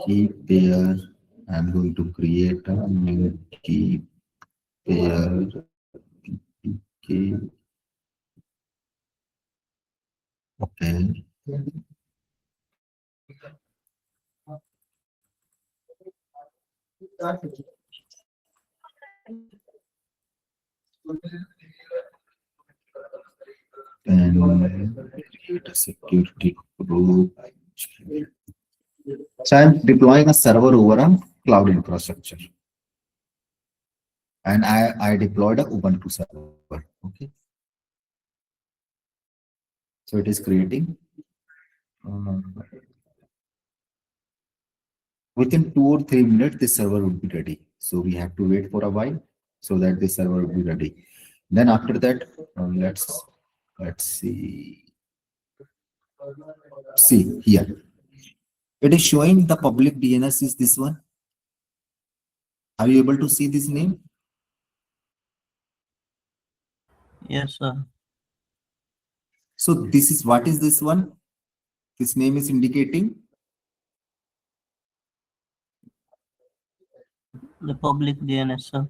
Keep there. I'm going to create a new keep there. Keep. Okay. And create a security group. So I'm deploying a server over a cloud infrastructure. And I deployed a Ubuntu server. Okay. So it is creating. Within 2 or 3 minutes, this server would be ready. So we have to wait for a while so that this server will be ready. Then after that, let's see. See here. It is showing the public DNS is this one. Are you able to see this name? Yes, sir. So this is what is this one? This name is indicating The public DNS, sir.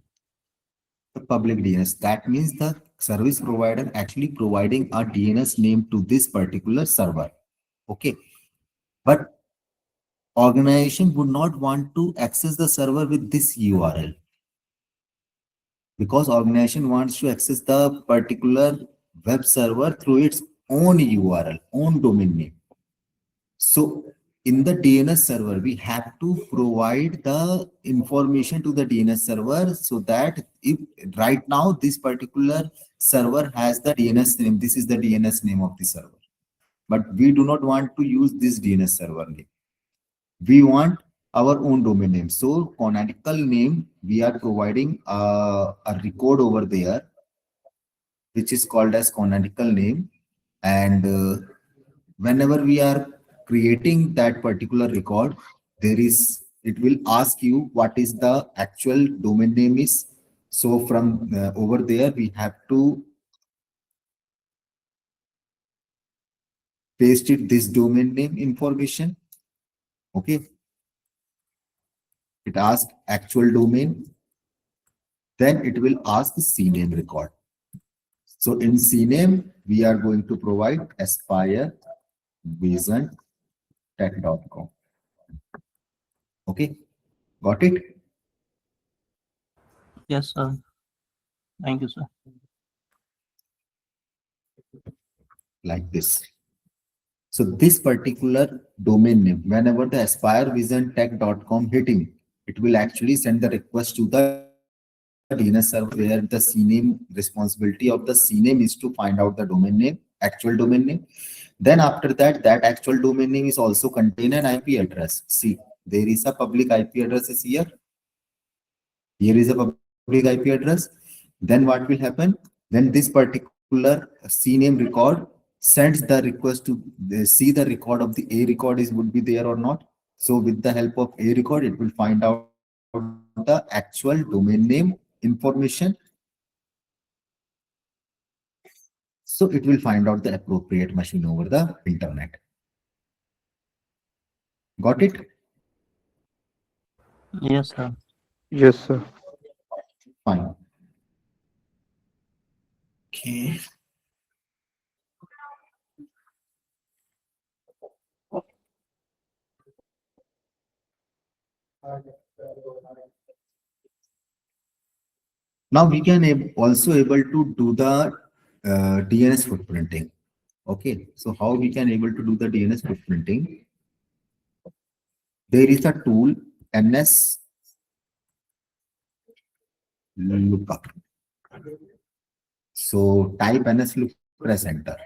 the public DNS. That means the service provider actually providing a DNS name to this particular server. Okay. But organization would not want to access the server with this URL because organization wants to access the particular web server through its own URL, own domain name. So in the DNS server, we have to provide the information to the DNS server so that if right now this particular server has the DNS name, this is the DNS name of the server, but we do not want to use this DNS server name. We want our own domain name. So canonical name, we are providing a record over there, which is called as canonical name. And whenever we are creating that particular record, it will ask you what is the actual domain name is. So from over there, we have to paste it this domain name information. Okay. It asks actual domain. Then it will ask the CNAME record. So in CNAME, we are going to provide aspirevisiontech.com. Okay, got it? Yes, sir. Thank you, sir. Like this. So this particular domain name, whenever the aspirevisiontech.com hitting, it will actually send the request to the DNS server where the CNAME responsibility of the CNAME is to find out the domain name, actual domain name. Then after that, that actual domain name is also contain an IP address. See, there is a public IP address is here. Here is a public IP address. Then what will happen? Then this particular CNAME record sends the request to see the record of the A record would be there or not. So with the help of A record, it will find out the actual domain name information. So it will find out the appropriate machine over the internet. Got it? Yes, sir. Yes, sir. Fine. Okay. Now we can also able to do the DNS footprinting. Okay, so how we can able to do the DNS footprinting? There is a tool nslookup. So type nslookup, press enter.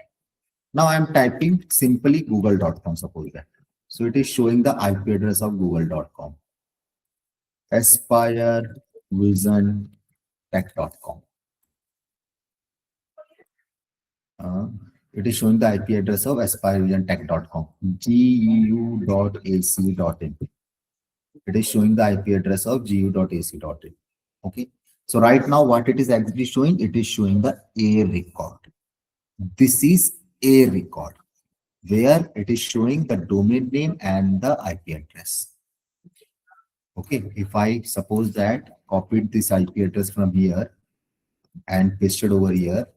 Now I'm typing simply google.com, suppose that. So it is showing the IP address of google.com. aspirevisiontech.com. It is showing the IP address of aspirevisiontech.com. gu.ac.in. It is showing the IP address of gu.ac.in. Okay. So right now what it is actually showing, it is showing the A record. This is A record where it is showing the domain name and the IP address. Okay. If I suppose that copied this IP address from here and pasted over here,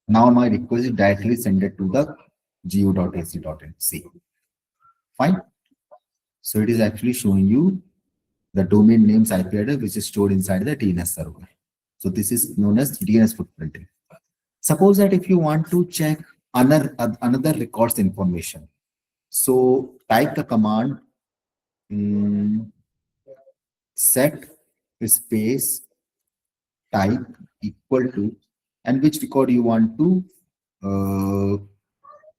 now my request is directly send it to the gu.ac.in. See. Fine. So it is actually showing you the domain name's IP address, which is stored inside the DNS server. So this is known as DNS footprinting. Suppose that if you want to check another records information, so type the command set space type equal to, and which record you want to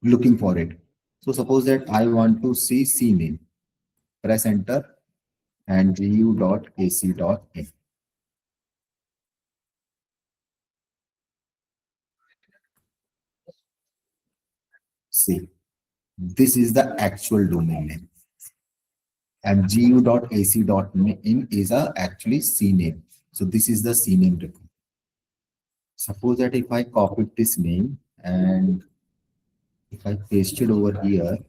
looking for it. So suppose that I want to see CNAME. Press enter and gu.ac.in. See, this is the actual domain name. And gu.ac.in is actually CNAME. So this is the CNAME record. Suppose that if I copied this name and if I paste it over here,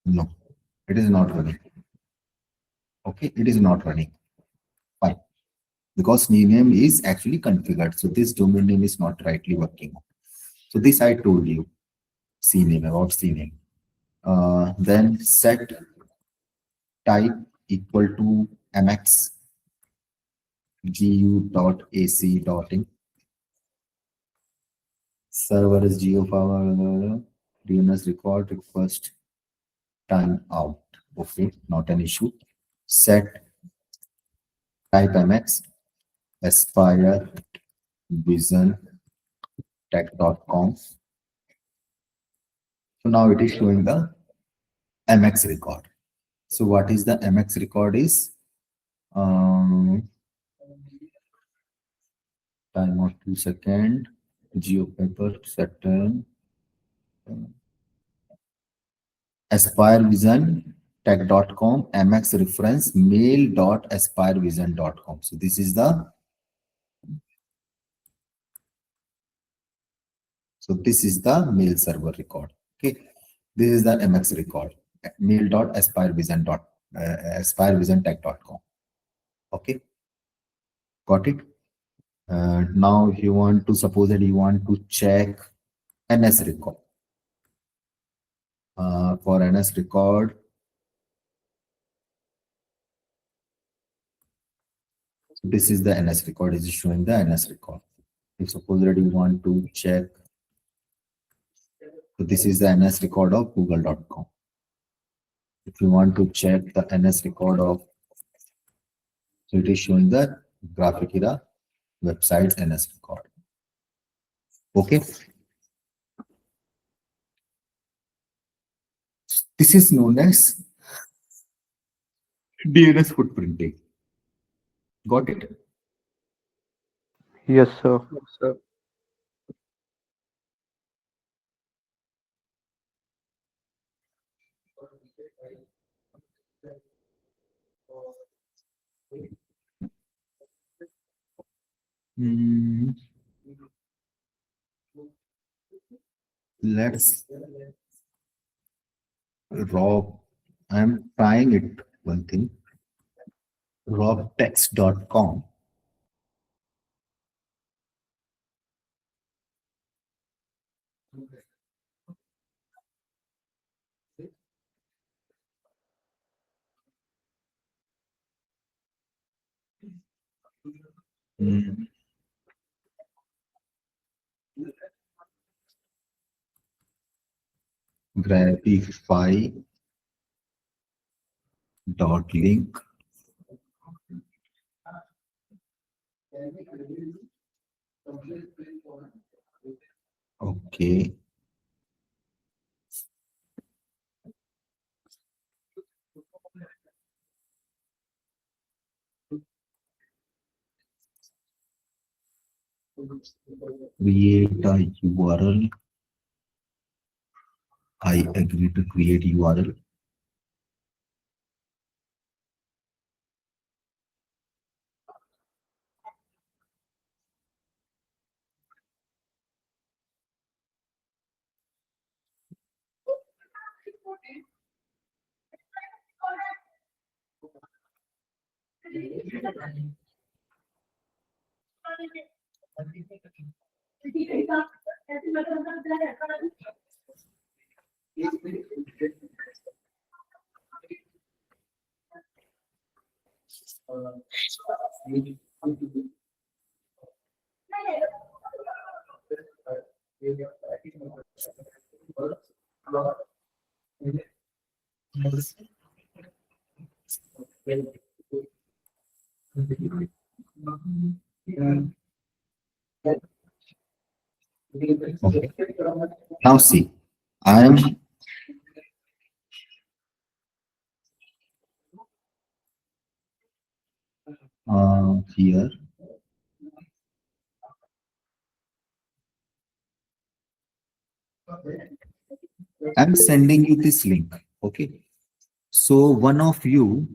no, it is not running. Okay, it is not running. Fine. Because CNAME is actually configured. So this domain name is not rightly working. So this I told you, CNAME, about CNAME. Then set type equal to mx gu.ac.in. Server is geofile DNS record request time out. Okay, not an issue. Set type mx aspire vision tech.com. So now it is showing the MX record. So what is the MX record is time of 2 seconds. Geopaper certain aspirevisiontech.com MX reference mail.aspirevision.com. So this is the mail server record. Okay, this is the MX record mail.aspirevisiontech.com. Okay, got it. Now if you want to, suppose that you want to check NS record. For NS record, this is the NS record, is showing the NS record. If suppose that you want to check, so this is the NS record of google.com. If you want to check the NS record of, so it is showing the Graphicira website's NS record. Okay. This is known as DNS footprinting. Got it? Yes, sir. So Let's Rob. I'm trying it one thing. robtext.com. Grapify .link Okay. Create a URL. I agree to create URL. Okay. Now see, I am here. I'm sending you this link. Okay. So one of you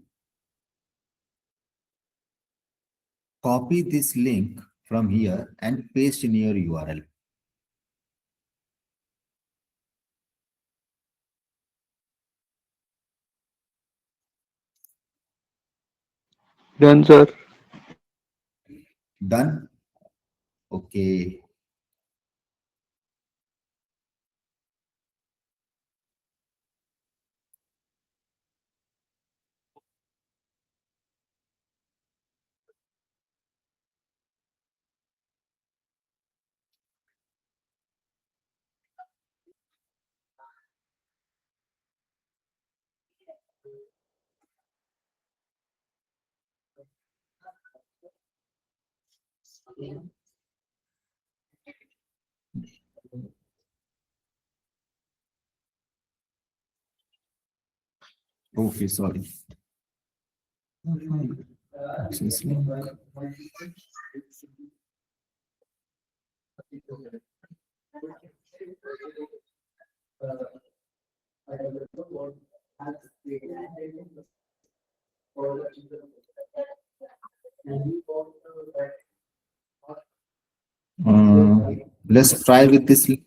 copy this link from here and paste in your URL. Done, sir. Done? Okay. Okay, sorry. Access link. Let's try with this link.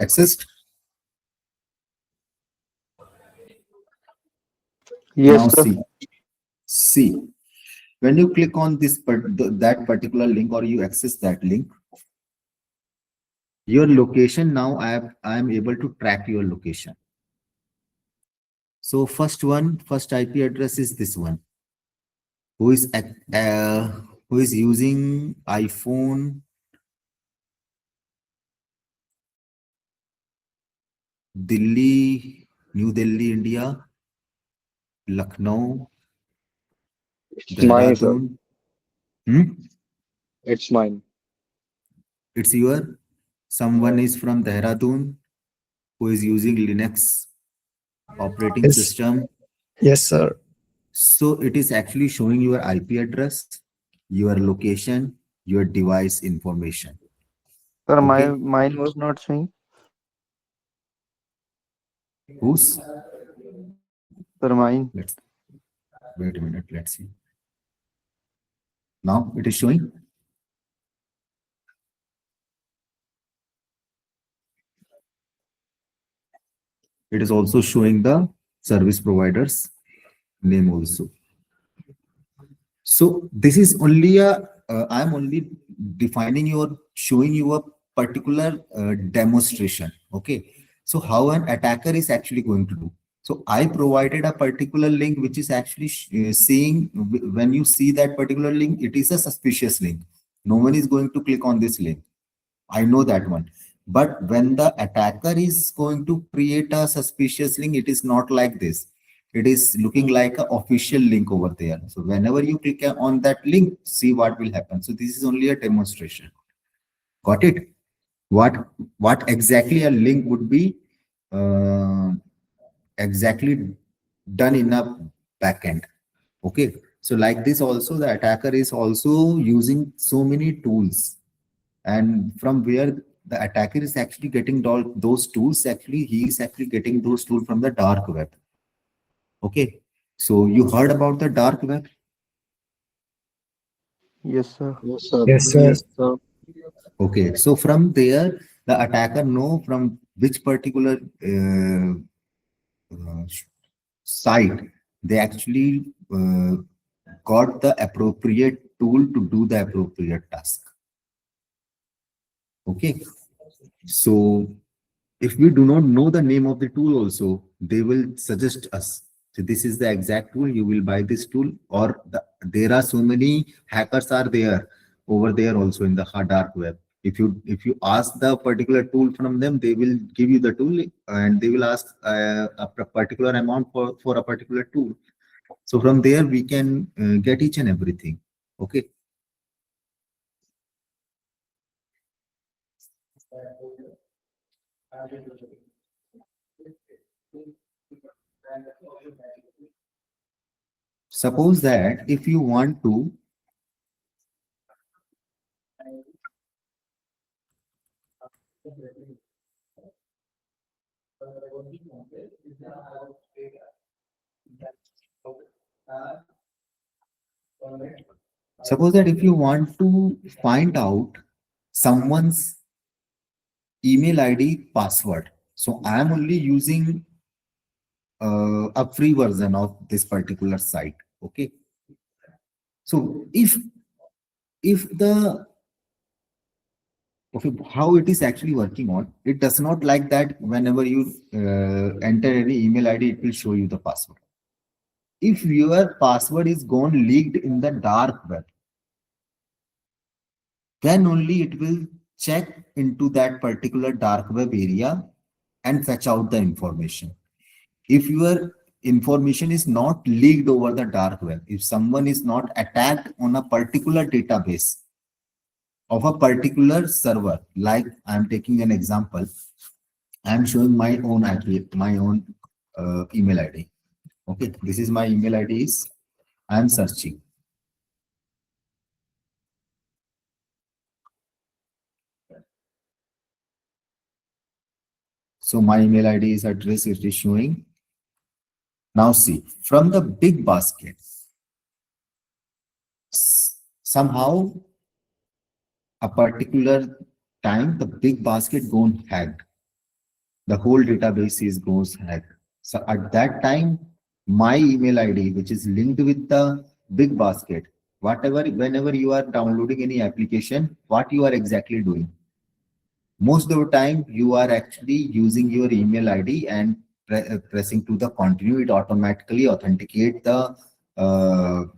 Accessed? Yes, Now sir. see, when you click on this that particular link or you access that link, your location now I am able to track your location. So first IP address is this one. Who is using iPhone Delhi, New Delhi, India, Lucknow, It's mine, sir. Dehradun. Hmm? It's mine. It's your, someone is from Dehradun who is using Linux operating Yes. system. Yes, sir. So it is actually showing your IP address, your location, your device information. Sir, Okay. mine was not showing. Whose? Sir, mine. Let's wait a minute. Let's see. Now it is showing. It is also showing the service provider's name also. So this is only a, I'm only defining your, showing you a particular demonstration. Okay. So how an attacker is actually going to do. So I provided a particular link which is actually saying when you see that particular link, it is a suspicious link. No one is going to click on this link. I know that one. But when the attacker is going to create a suspicious link, it is not like this. It is looking like an official link over there. So whenever you click on that link, see what will happen. So this is only a demonstration. Got it? What exactly a link would be exactly done in a backend. Okay. So like this also, the attacker is also using so many tools. And from where the attacker is actually getting those tools, actually, he is actually getting those tools from the dark web. Okay. So you heard about the dark web? Yes, sir. Yes, sir. Yes, sir. Okay. So from there, the attacker know from which particular site they actually got the appropriate tool to do the appropriate task. Okay. So if we do not know the name of the tool also, they will suggest us. So this is the exact tool, you will buy this tool, or there are so many hackers are there over there also in the dark web. If you ask the particular tool from them, they will give you the tool and they will ask a particular amount for a particular tool. So from there we can get each and everything. Okay. Suppose that if you want to find out someone's email ID password. So I am only using a free version of this particular site. Okay. So if the how it is actually working on, it does not like that whenever you enter any email ID, it will show you the password. If your password is gone leaked in the dark web, then only it will check into that particular dark web area and fetch out the information. If your information is not leaked over the dark web, if someone is not attacked on a particular database of a particular server, like I'm taking an example, I'm showing my own IP, my own email ID. Okay, this is my email ID is, I'm searching. So my email ID is address, it is showing. Now see, from the big basket, somehow a particular time, the big basket goes hacked. The whole database goes hacked. So at that time, my email ID, which is linked with the big basket, whenever you are downloading any application, what you are exactly doing? Most of the time, you are actually using your email ID and pressing to the continue. It automatically authenticate the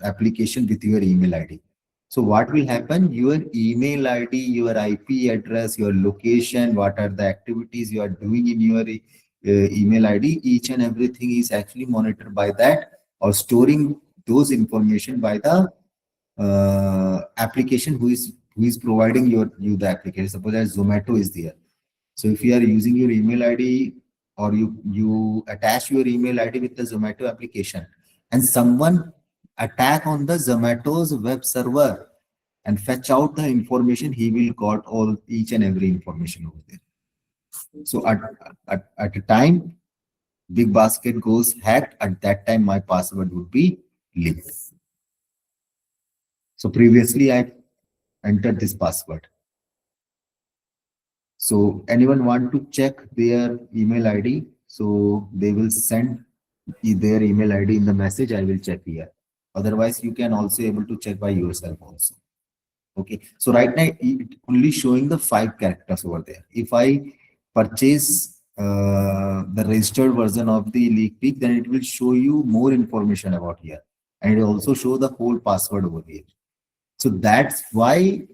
application with your email ID. So what will happen? Your email ID, your IP address, your location, what are the activities you are doing in your email ID, each and everything is actually monitored by that, or storing those information by the application who is providing you the application. Suppose that Zomato is there. So if you are using your email ID, or you attach your email ID with the Zomato application, and someone attack on the Zomato's web server and fetch out the information, he will got each and every information over there. So at a time, big basket goes hacked, at that time my password would be leaked. So previously I entered this password. So anyone want to check their email ID? So they will send their email ID in the message. I will check here. Otherwise, you can also able to check by yourself also. Okay. So right now it only showing the 5 characters over there. If I purchase the registered version of the leak peak, then it will show you more information about here. And it will also show the whole password over here. So that's why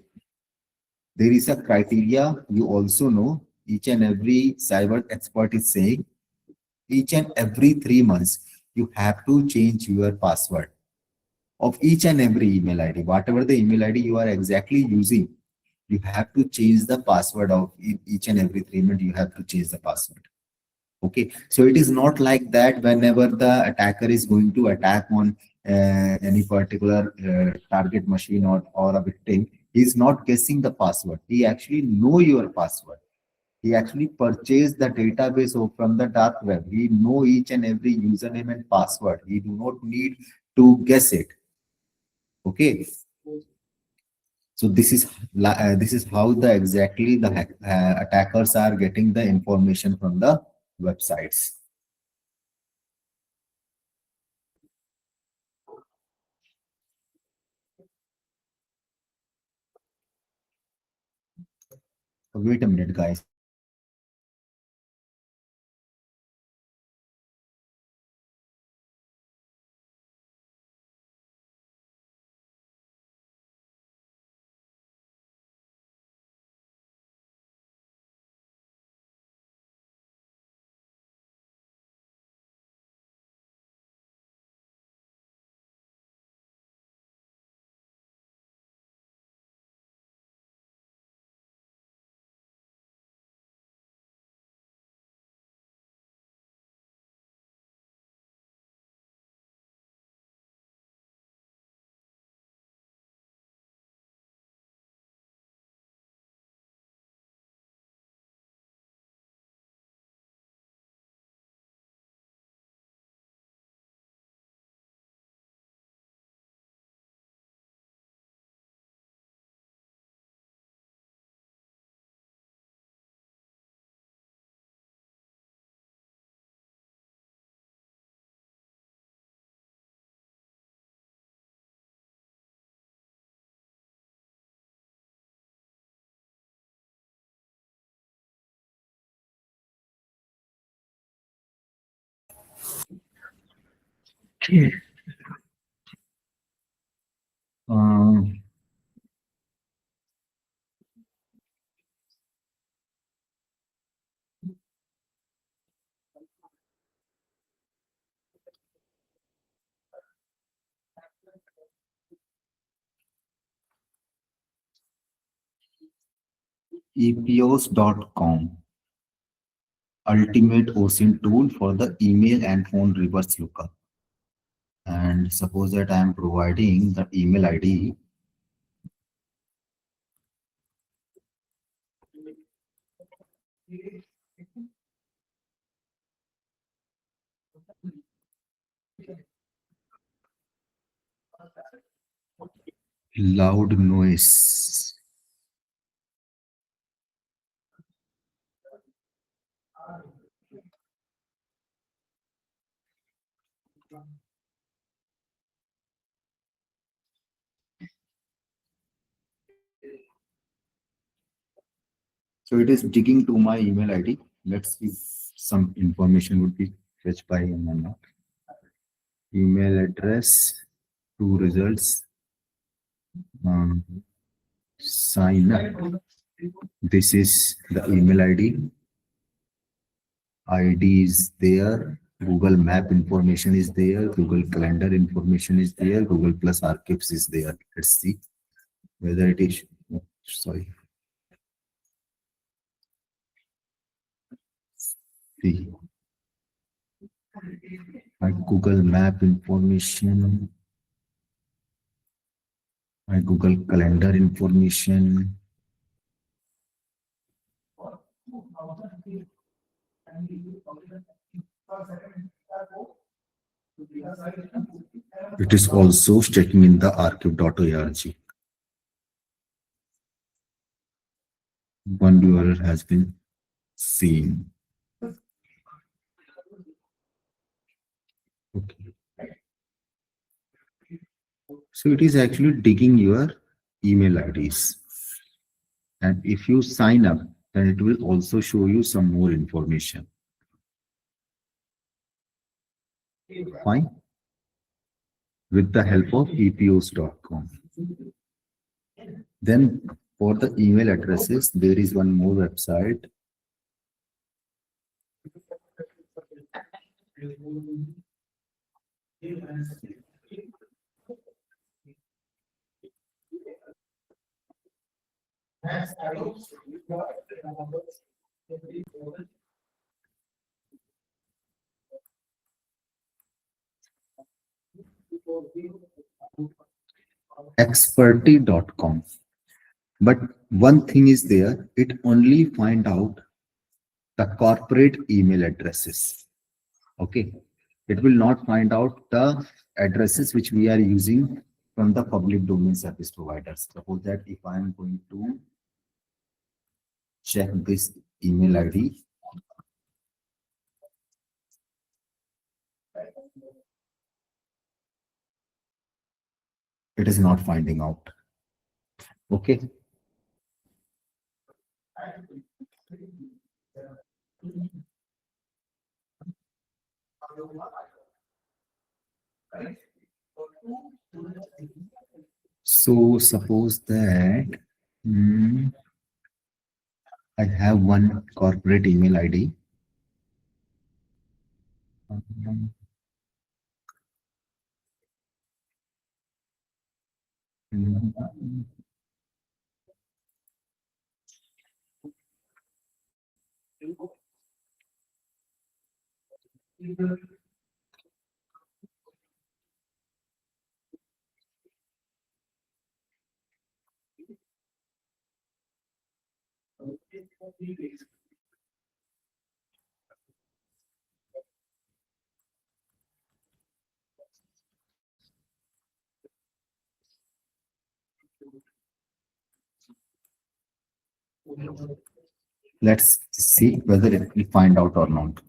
there is a criteria. You also know each and every cyber expert is saying each and every 3 months, you have to change your password of each and every email ID. Whatever the email ID you are exactly using, you have to change the password of each and every 3 months. You have to change the password. Okay, so it is not like that whenever the attacker is going to attack on any particular target machine or a victim, he is not guessing the password. He actually know your password. He actually purchased the database from the dark web. He know each and every username and password. He do not need to guess it. Okay. So this is how the exactly the attackers are getting the information from the websites. Wait a minute, guys. Um, epos.com, ultimate OSINT tool for the email and phone reverse lookup. And suppose that I am providing the email ID. Loud noise. So it is digging to my email ID. Let's see if some information would be fetched by him or not. Email address, two results. Sign up. This is the email ID. ID is there. Google Map information is there. Google Calendar information is there. Google Plus Archives is there. Let's see whether it is. Oh, sorry. See. My Google Map information. My Google Calendar information. It is also checking in the archive.org. One URL has been seen. Okay. So it is actually digging your email IDs. And if you sign up, then it will also show you some more information. Fine. With the help of epos.com. Then for the email addresses, there is one more website. Experty.com. But one thing is there, it only find out the corporate email addresses. Okay. It will not find out the addresses which we are using from the public domain service providers. Suppose that if I am going to check this email ID, it is not finding out. Okay. So suppose that I have one corporate email ID. Let's see whether it will find out or not.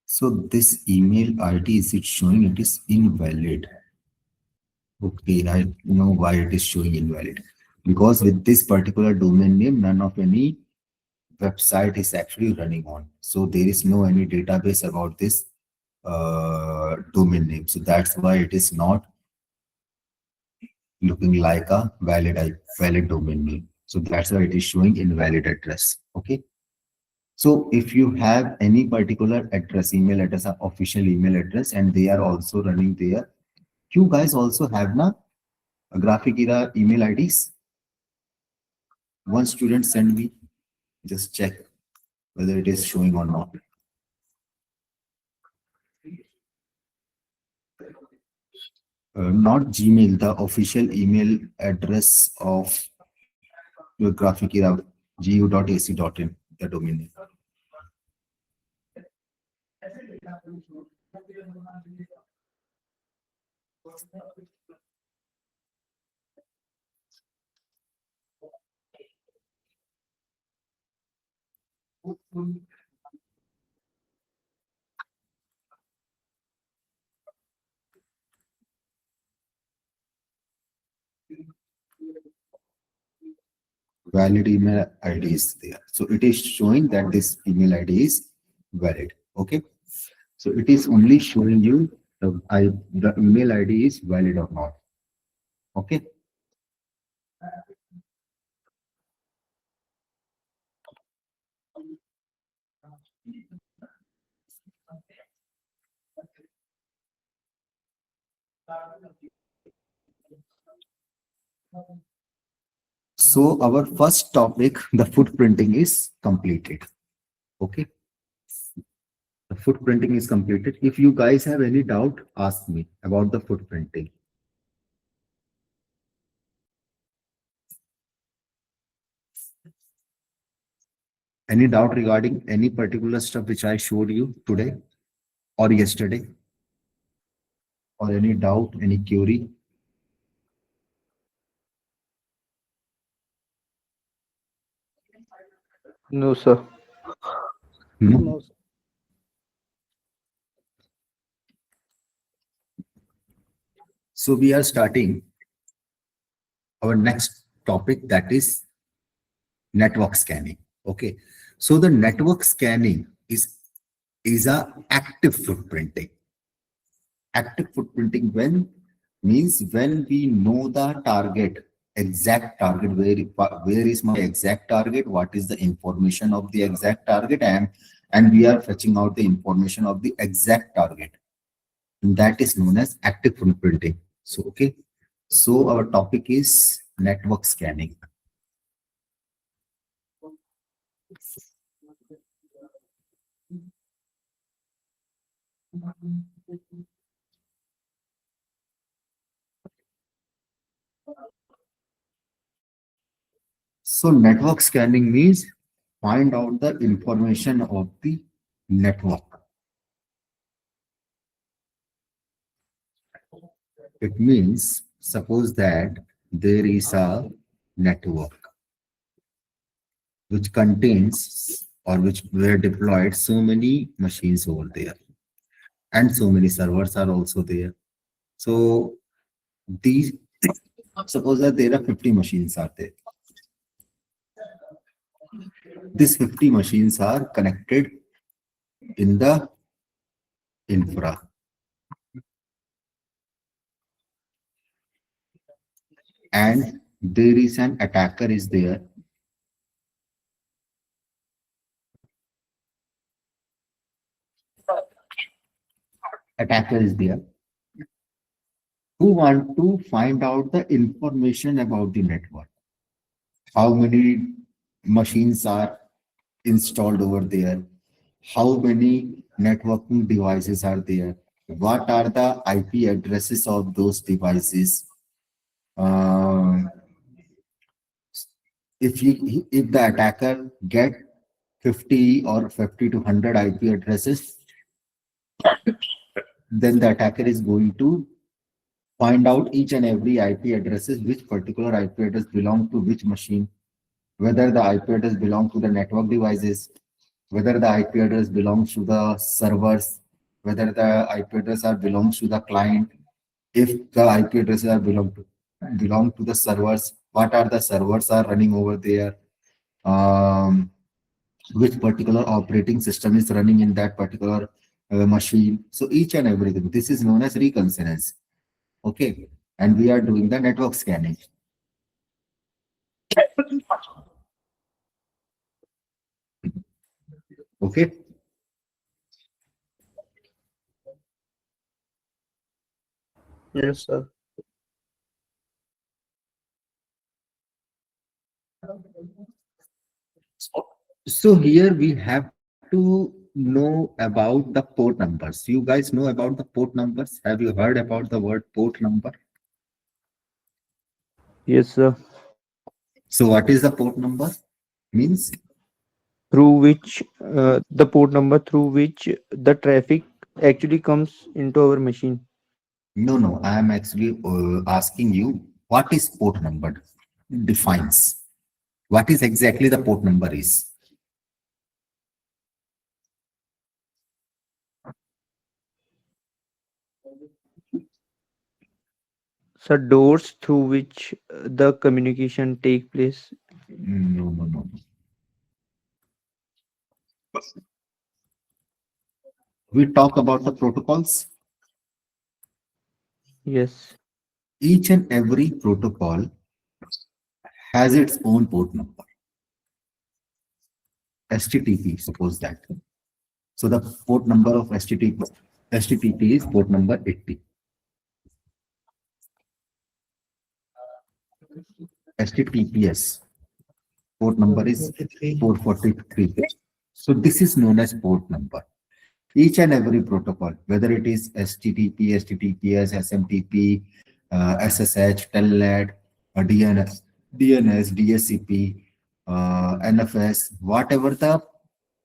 So this email ID, is it showing it is invalid? Okay, I know why it is showing invalid. Because with this particular domain name, none of any website is actually running on. So there is no any database about this domain name. So that's why it is not looking like a valid domain name. So that's why it is showing invalid address. Okay. So if you have any particular address, email address, or official email address, and they are also running there, you guys also have a Graphic Era email IDs. One student send me, just check whether it is showing or not. Not Gmail, the official email address of your Graphic Era, gu.ac.in, the domain name. Valid email ID is there. So it is showing that this email ID is valid. Okay. So it is only showing you the email ID is valid or not. Okay. So our first topic, the footprinting, is completed. Okay. The footprinting is completed. If you guys have any doubt, ask me about the footprinting. Any doubt regarding any particular stuff which I showed you today or yesterday? Or any doubt, any query? No, sir. No? So we are starting our next topic, that is network scanning. Okay, so the network scanning is a active footprinting. Active footprinting means when we know the target, exact target, where is my exact target, what is the information of the exact target, and we are fetching out the information of the exact target. And that is known as active footprinting. So okay, so our topic is network scanning. So network scanning means find out the information of the network. It means suppose that there is a network which contains or which were deployed so many machines over there, and so many servers are also there. So these, suppose that there are 50 machines are there. These 50 machines are connected in the infra. And there is an attacker is there. Attacker is there who want to find out the information about the network. How many machines are installed over there? How many networking devices are there? What are the IP addresses of those devices? If the attacker get 50 or 50 to 100 IP addresses, then the attacker is going to find out each and every IP addresses, which particular IP address belong to which machine, whether the IP address belongs to the network devices, whether the IP address belongs to the servers, whether the IP address belongs to the client. If the IP addresses are belong to the servers, what are the servers are running over there? Which particular operating system is running in that particular machine. So each and everything. This is known as reconnaissance. Okay, and we are doing the network scanning. Okay. Yes, sir. So here we have to know about the port numbers. You guys know about the port numbers? Have you heard about the word port number? Yes, sir. So what is the port number? Means Through which the port number through which the traffic actually comes into our machine. no, I am actually asking you what is port number defines. What is exactly the port number is? So doors through which the communication take place. No. We talk about the protocols. Yes. Each and every protocol has its own port number. HTTP, suppose that. So the port number of HTTP is port number 80. HTTPS port number is 443. So this is known as port number. Each and every protocol, whether it is HTTP, HTTPS, SMTP, SSH, Telnet, DNS, DSCP, NFS, whatever the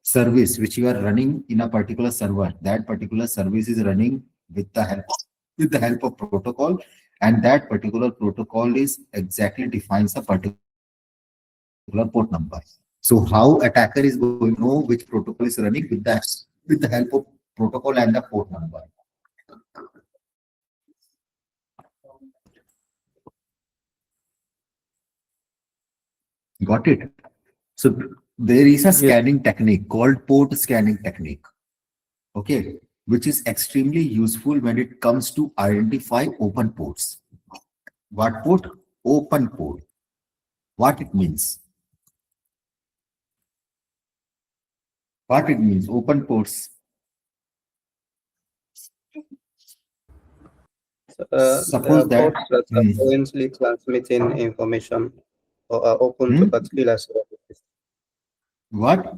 service which you are running in a particular server, that particular service is running with the help of protocol, and that particular protocol is exactly defines a particular port number. So how attacker is going to know which protocol is running with the help of protocol and the port number. Got it? So there is a scanning technique called port scanning technique. Okay, which is extremely useful when it comes to identify open ports. What port? Open port. What it means? What it means? Open ports. Suppose that. ports that are currently transmitting information or are open to particular services. What?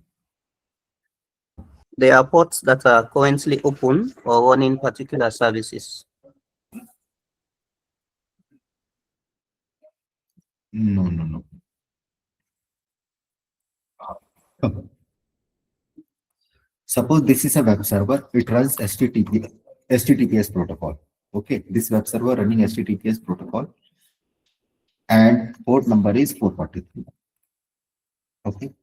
There are ports that are currently open or running particular services. No. Suppose this is a web server, it runs HTTPS protocol. Okay, this web server running HTTPS protocol and port number is 443. Okay.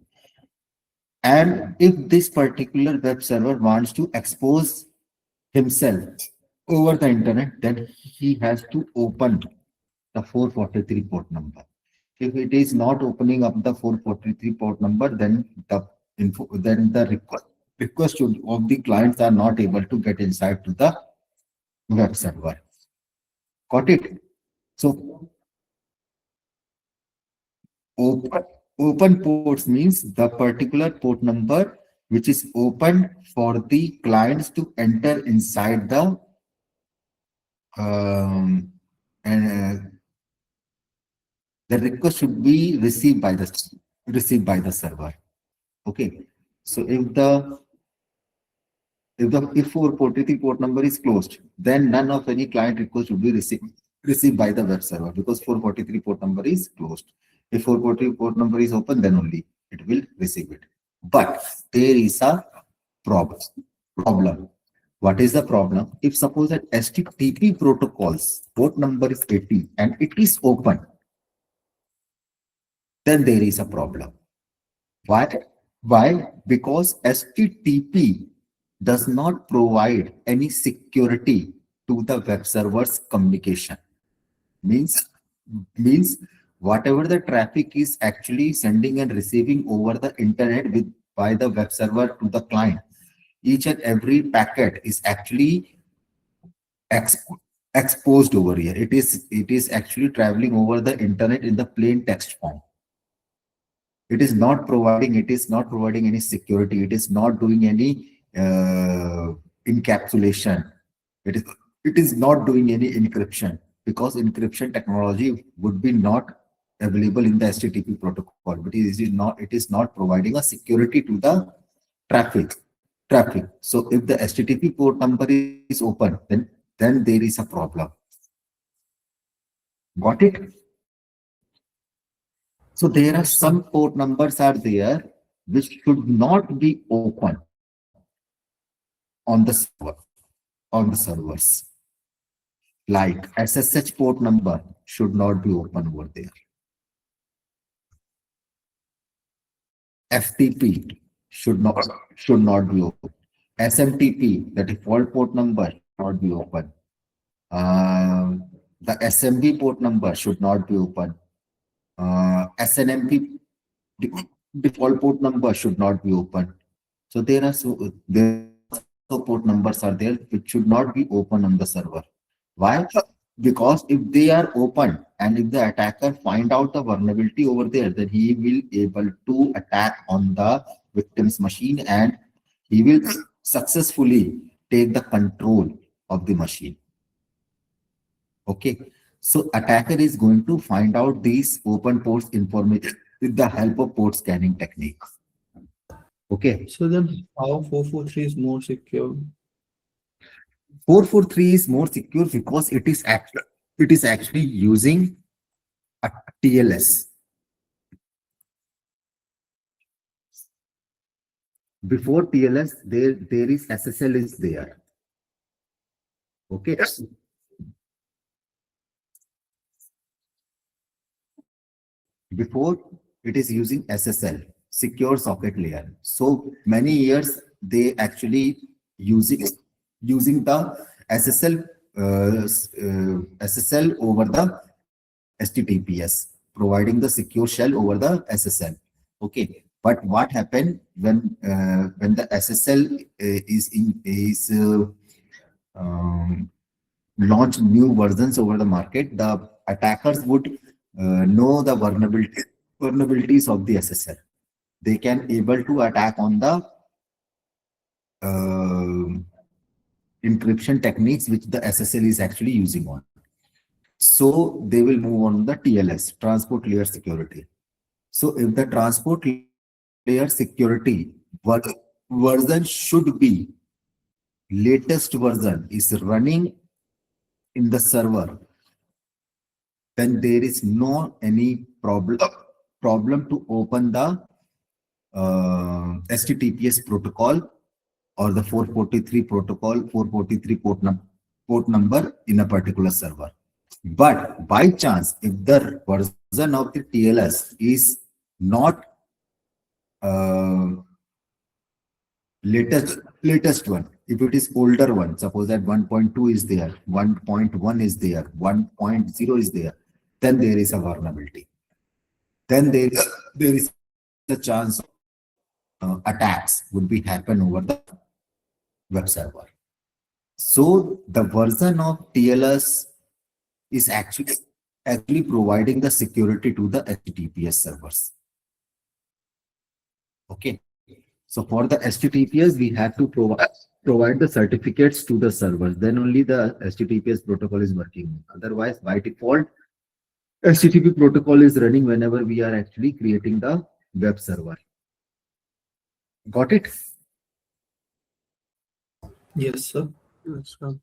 And if this particular web server wants to expose himself over the internet, then he has to open the 443 port number. If it is not opening up the 443 port number, then the request of the clients are not able to get inside to the web server. Got it? So open ports means the particular port number which is open for the clients to enter inside the the request should be received by the server. Okay, so if 443 port number is closed, then none of any client request should be received by the web server because 443 port number is closed. If 443 port number is open, then only it will receive it. But there is a problem. What is the problem? If suppose that HTTP protocols port number is 80 and it is open, then there is a problem. Why? Because HTTP does not provide any security to the web server's communication. Means whatever the traffic is actually sending and receiving over the internet by the web server to the client, each and every packet is actually exposed over here. It is actually traveling over the internet in the plain text form. It is not providing any security. It is not doing any encapsulation. It is not doing any encryption because encryption technology would be not available in the HTTP protocol, but it is not providing a security to the traffic. So if the HTTP port number is open, then there is a problem. Got it? So there are some port numbers are there which should not be open on the servers. Like SSH port number should not be open over there. FTP should not be open. SMTP, the default port number, should not be open. The SMB port number should not be open. SNMP default port number should not be open. So there are port numbers are there which should not be open on the server. Why? Because if they are open and if the attacker find out the vulnerability over there, then he will able to attack on the victim's machine and he will successfully take the control of the machine. Okay, so attacker is going to find out these open ports information with the help of port scanning technique. Okay. So then how 443 is more secure? 443 is more secure because it is actually using a TLS. Before TLS, there is SSL is there. Okay. Before it is using SSL, secure socket layer. So many years they actually using the SSL over the HTTPS. providing the secure shell over the SSL. Okay, but what happened when the SSL launch new versions over the market, the attackers would know the vulnerabilities of the SSL. They can able to attack on the encryption techniques which the SSL is actually using on. So they will move on the TLS, transport layer security. So if the transport layer security version should be latest version is running in the server, then there is no any problem to open the HTTPS protocol or the 443 protocol, 443 port number in a particular server. But by chance, if the version of the TLS is not latest one, if it is older one, suppose that 1.2 is there, 1.1 is there, 1.0 is there, then there is a vulnerability. Then there is a chance attacks would be happen over the web server. So the version of TLS is actually providing the security to the HTTPS servers. Okay. So for the HTTPS, we have to provide the certificates to the servers. Then only the HTTPS protocol is working. Otherwise, by default, HTTP protocol is running whenever we are actually creating the web server. Got it? Yes, sir. Yes, sir.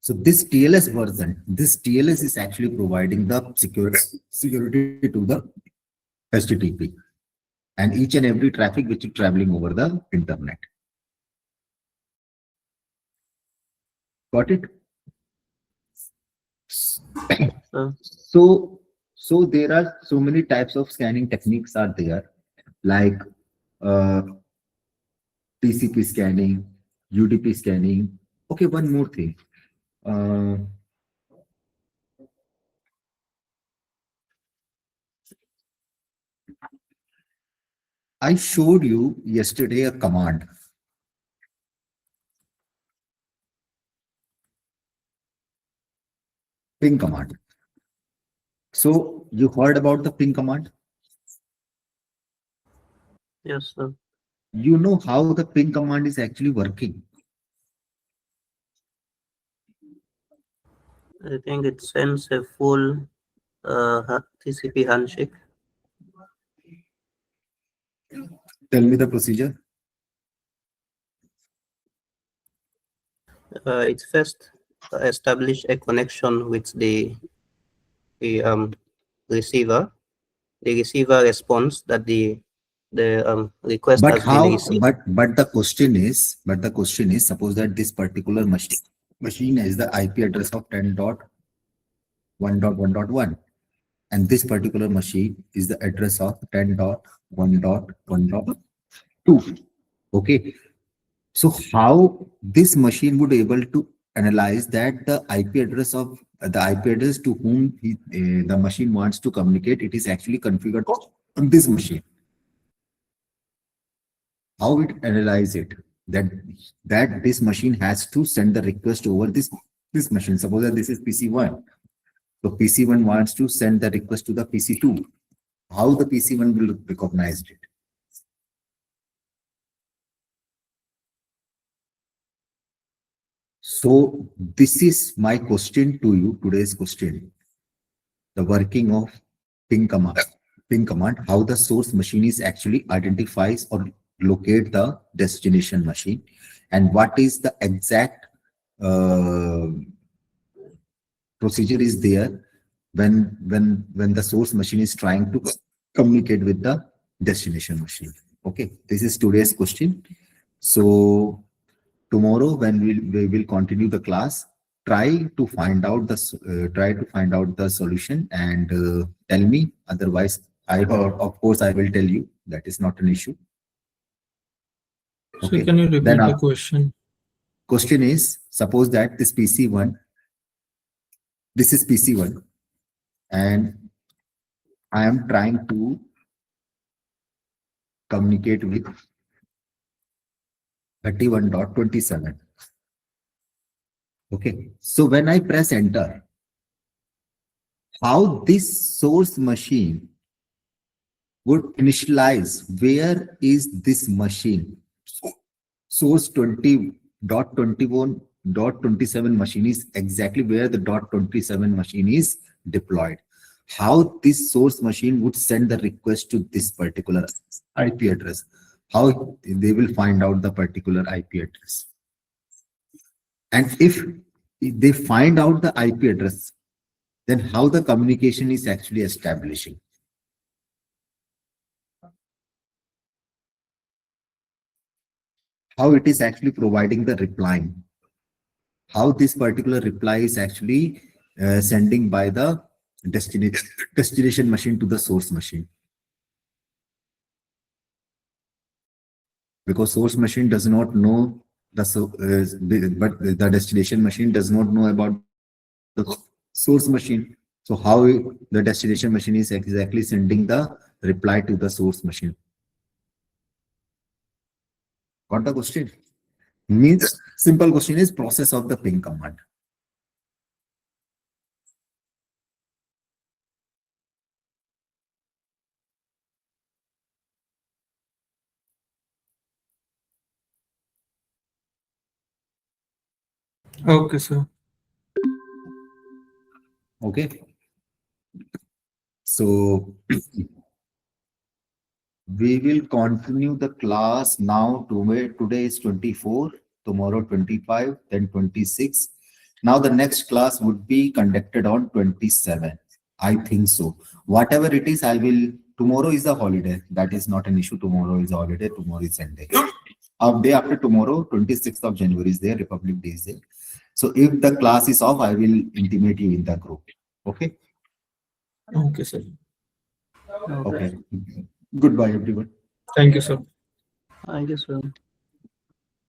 So this TLS version, this TLS is actually providing the security to the HTTP and each and every traffic which is traveling over the internet. Got it? So there are so many types of scanning techniques are there, like TCP scanning, UDP scanning. Okay, one more thing. I showed you yesterday a command. Ping command. So you heard about the ping command? Yes, sir. You know how the ping command is actually working. I think it sends a full TCP handshake. Tell me the procedure. It first establish a connection with the receiver. The receiver responds that the request But has how? been received. But the question is, suppose that this particular machine has the IP address of 10.1.1.1, and this particular machine is the address of 10.1.1.2. Okay. So how this machine would able to analyze that the IP address to whom the machine wants to communicate, it is actually configured on this machine. How it analyze it that this machine has to send the request over this machine. Suppose that this is PC1. So PC1 wants to send the request to the PC2. How the PC1 will recognize it? So this is my question to you, today's question. The working of ping command, how the source machine is actually identifies or locate the destination machine, and what is the exact procedure is there when the source machine is trying to communicate with the destination machine. Okay, this is today's question. So tomorrow when we will continue the class, try to find out the solution and tell me. Otherwise, of course I will tell you. That is not an issue. So can you repeat the question? Question is, suppose that this is PC1, and I am trying to communicate with 31.27. Okay, so when I press enter, how this source machine would initialize, where is this machine? Source 20.21.27 machine is exactly where the .27 machine is deployed. How this source machine would send the request to this particular IP address, how they will find out the particular IP address. And if they find out the IP address, then how the communication is actually establishing. How it is actually providing the reply. How this particular reply is actually sending by the destination machine to the source machine. Because source machine does not know but the destination machine does not know about the source machine. So how the destination machine is exactly sending the reply to the source machine? Got the question? Means simple question is process of the ping command. Okay, sir. Okay. So we will continue the class now. Today is 24, tomorrow 25, then 26. Now the next class would be conducted on 27. I think so. Whatever it is, tomorrow is a holiday. That is not an issue. Tomorrow is a holiday. Tomorrow is Sunday. Day after tomorrow, 26th of January is there, Republic Day is there. So if the class is off, I will intimate you in the group. Okay? Okay, sir. Okay. Goodbye, everyone. Thank you, sir. I guess so.